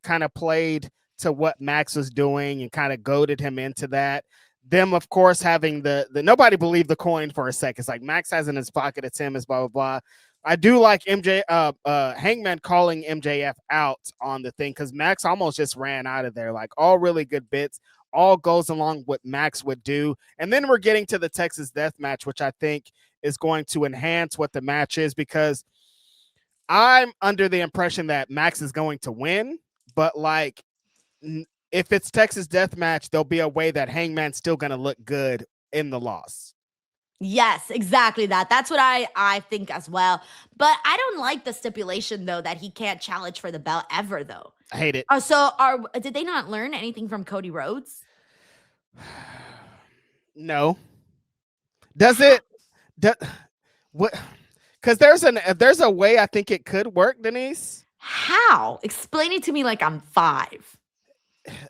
kind of played to what Max was doing and kind of goaded him into that. Them, of course, having the nobody believed the coin for a second. It's like Max has in his pocket, it's him, it's blah, blah, blah. I do like Hangman calling MJF out on the thing because Max almost just ran out of there. Like all really good bits, all goes along what Max would do. And then we're getting to the Texas Death Match, which I think is going to enhance what the match is because I'm under the impression that Max is going to win, but like if it's Texas Death Match, there'll be a way that Hangman's still going to look good in the loss. Yes, exactly that. That's what I think as well. But I don't like the stipulation though that he can't challenge for the belt ever though. I hate it. Did they not learn anything from Cody Rhodes? No. Does it? What? Because there's a way I think it could work, Denise. How? Explain it to me like I'm 5.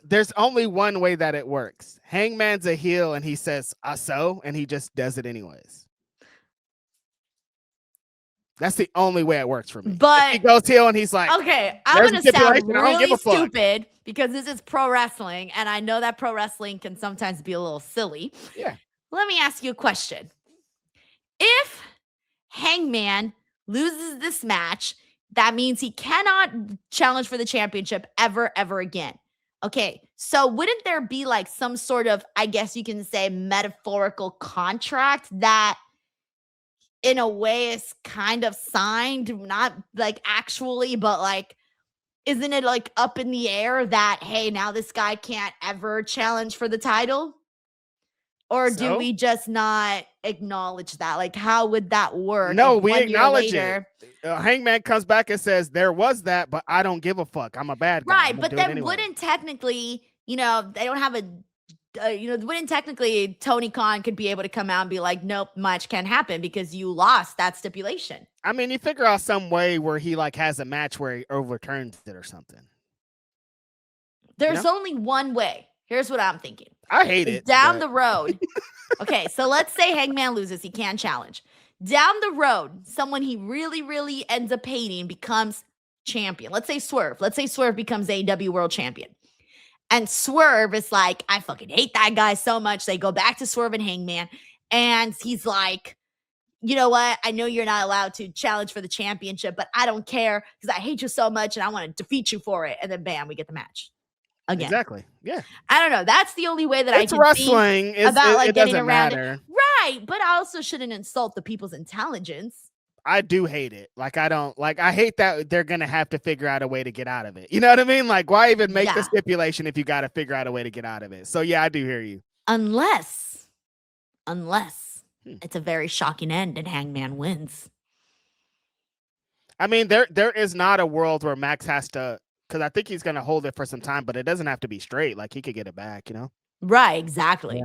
There's only one way that it works. Hangman's a heel and he says, so, and he just does it anyways. That's the only way it works for me. But if he goes heel and he's like, okay, I'm going to sound really stupid because this is pro wrestling and I know that pro wrestling can sometimes be a little silly. Yeah. Let me ask you a question. If Hangman loses this match, that means he cannot challenge for the championship ever again. Okay, so wouldn't there be like some sort of, I guess you can say, metaphorical contract that in a way is kind of signed, not like actually, but like, isn't it like up in the air that, hey, now this guy can't ever challenge for the title? Or do we just not acknowledge that? Like, how would that work? No, we acknowledge it. Hangman comes back and says, there was that, but I don't give a fuck. I'm a bad guy. Right, but then wouldn't technically, they don't have wouldn't technically Tony Khan could be able to come out and be like, nope, much can't happen because you lost that stipulation. I mean, you figure out some way where he like has a match where he overturns it or something. There's only one way. Here's what I'm thinking. I hate it. Down the road. Okay, so let's say Hangman loses. He can't challenge. Down the road, someone he really, really ends up hating becomes champion. Let's say Swerve. Let's say Swerve becomes AEW World Champion. And Swerve is like, I fucking hate that guy so much. They go back to Swerve and Hangman. And he's like, you know what? I know you're not allowed to challenge for the championship, but I don't care because I hate you so much and I want to defeat you for it. And then bam, we get the match. Again. Exactly. Yeah. I don't know. That's the only way that I can wrestling. Think about like it getting doesn't around matter. it. Right. But I also shouldn't insult the people's intelligence. I do hate it. Like, I hate that they're going to have to figure out a way to get out of it. You know what I mean? Like, why even make the stipulation if you got to figure out a way to get out of it? So yeah, I do hear you. Unless it's a very shocking end and Hangman wins. I mean, there is not a world where Max has to, because I think he's going to hold it for some time, but it doesn't have to be straight. Like, he could get it back, Right, exactly.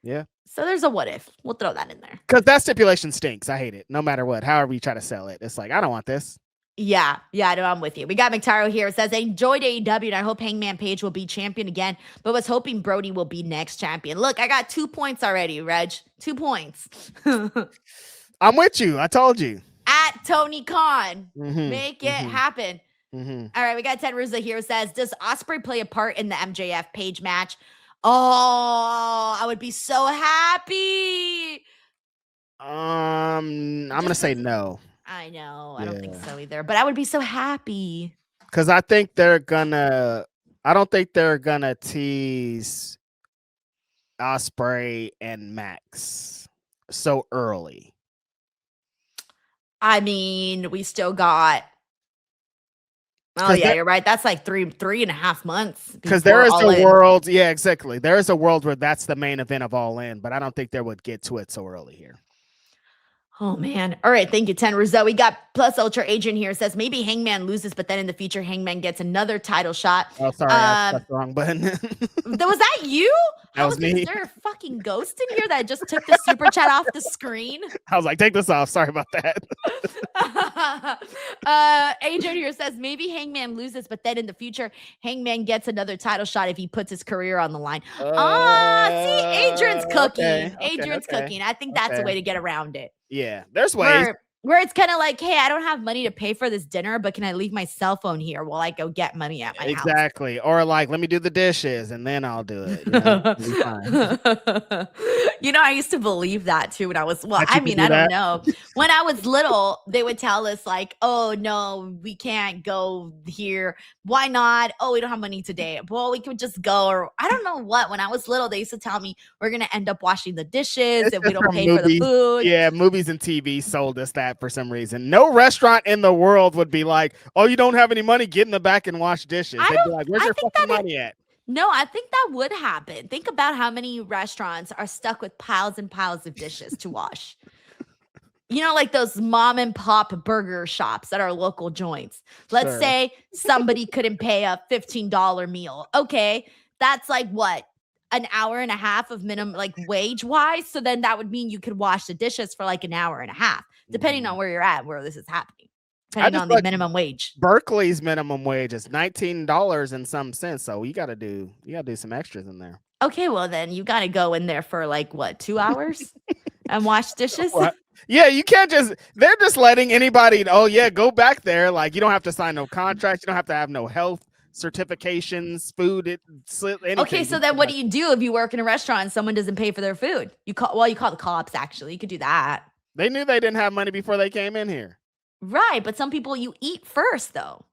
Yeah. So there's a what if. We'll throw that in there. Because that stipulation stinks. I hate it. No matter what. However you try to sell it. It's like, I don't want this. Yeah, I know. I'm with you. We got McTyro here. It says, I enjoyed AEW and I hope Hangman Page will be champion again, but was hoping Brody will be next champion. Look, I got 2 points already, Reg. 2 points. I'm with you. I told you. At Tony Khan. Make it happen. All right, we got Ted Rizzo here. It says, does Ospreay play a part in the MJF Page match? Oh, I would be so happy. I'm going to say no. I know. I don't think so either, but I would be so happy. Because I think I don't think they're going to tease Ospreay and Max so early. I mean, we still got. Oh yeah, you're right. That's like 3.5 months. Because there is a world. Yeah, exactly. There is a world where that's the main event of All In, but I don't think they would get to it so early here. Oh man. All right. Thank you, Ten Rizzo. We got Plus Ultra Adrian here. Says maybe Hangman loses, but then in the future, Hangman gets another title shot. Oh, sorry. I pressed the wrong button. Was that you? That was me. Is there a fucking ghost in here that just took the super chat off the screen? I was like, take this off. Sorry about that. Adrian here says maybe Hangman loses, but then in the future, Hangman gets another title shot if he puts his career on the line. See, Adrian's cooking. Okay, Adrian's cooking. I think that's a way to get around it. Yeah, there's ways. Where it's kind of like, hey, I don't have money to pay for this dinner, but can I leave my cell phone here while I go get money at my house? Exactly. Or like, let me do the dishes and then I'll do it. I used to believe that too when I was, I don't know. When I was little, they would tell us like, oh no, we can't go here. Why not? Oh, we don't have money today. Well, we could just go, or I don't know what. When I was little, they used to tell me we're going to end up washing the dishes if we don't pay for the food. Yeah, movies and TV sold us that for some reason. No restaurant in the world would be like, oh, you don't have any money, get in the back and wash dishes. They'd be like, where's your fucking money at? No, I think that would happen. Think about how many restaurants are stuck with piles and piles of dishes to wash. Like those mom and pop burger shops that are local joints. Let's say somebody couldn't pay a $15 meal. Okay, that's like what? An hour and a half of minimum, like wage wise. So then that would mean you could wash the dishes for like an hour and a half, depending on where you're at, where this is happening. Depending on the minimum wage. Berkeley's minimum wage is $19 and some cents. So you gotta do some extras in there. Okay, well then you gotta go in there for like what, 2 hours and wash dishes? What? Yeah, you can't they're just letting anybody, go back there. Like you don't have to sign no contracts, you don't have to have no health certifications, food, anything. Okay, so then what do you do if you work in a restaurant and someone doesn't pay for their food? You call the cops, actually. You could do that. They knew they didn't have money before they came in here. Right, but some people you eat first, though.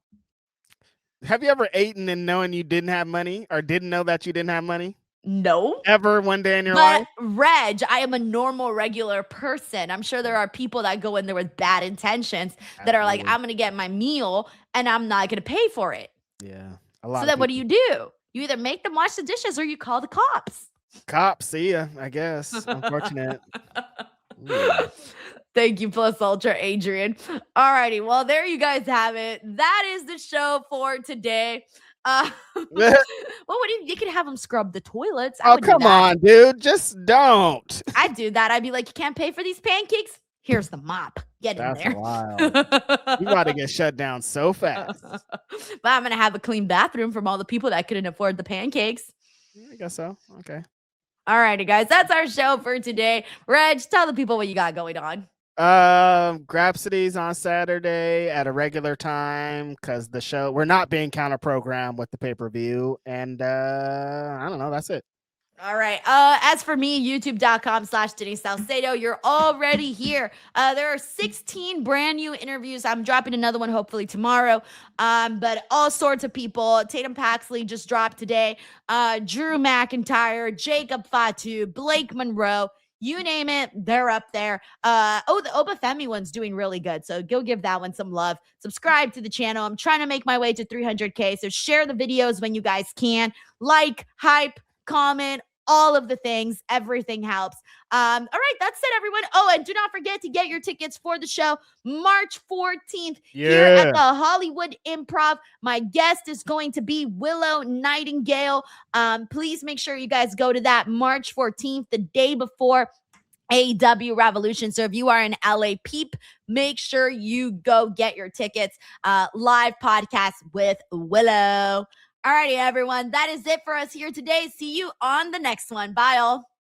Have you ever eaten and knowing you didn't have money or didn't know that you didn't have money? No. Ever one day in your life? Reg, I am a normal, regular person. I'm sure there are people that go in there with bad intentions that are like, I'm going to get my meal and I'm not going to pay for it. Yeah. So then what do? You either make them wash the dishes or you call the cops. Cops, see ya, I guess. Unfortunate. Thank you, Plus Ultra Adrian. All righty. Well, there you guys have it. That is the show for today. Well, what do you could have them scrub the toilets. Oh, come on, dude. Just don't. I'd do that. I'd be like, you can't pay for these pancakes? Here's the mop. Get in there. Wild. You got to get shut down so fast. But I'm going to have a clean bathroom from all the people that couldn't afford the pancakes. I guess so. Okay. All righty, guys. That's our show for today. Reg, tell the people what you got going on. Grapsity's on Saturday at a regular time because the show, we're not being counter programmed with the pay-per-view. And I don't know. That's it. All right. As for me, youtube.com/Denise Salcedo, you're already here. There are 16 brand new interviews. I'm dropping another one hopefully tomorrow. But all sorts of people. Tatum Paxley just dropped today. Drew McIntyre, Jacob Fatu, Blake Monroe. You name it, they're up there. The Obafemi one's doing really good, so go give that one some love. Subscribe to the channel. I'm trying to make my way to 300K, so share the videos when you guys can. Like, hype, comment, all of the things. Everything helps. All right, that's it, everyone. Oh, and do not forget to get your tickets for the show March 14th here at the Hollywood Improv. My guest is going to be Willow Nightingale. Please make sure you guys go to that March 14th, the day before AEW Revolution. So if you are an LA peep, make sure you go get your tickets. Live podcast with Willow. All righty, everyone. That is it for us here today. See you on the next one. Bye, all.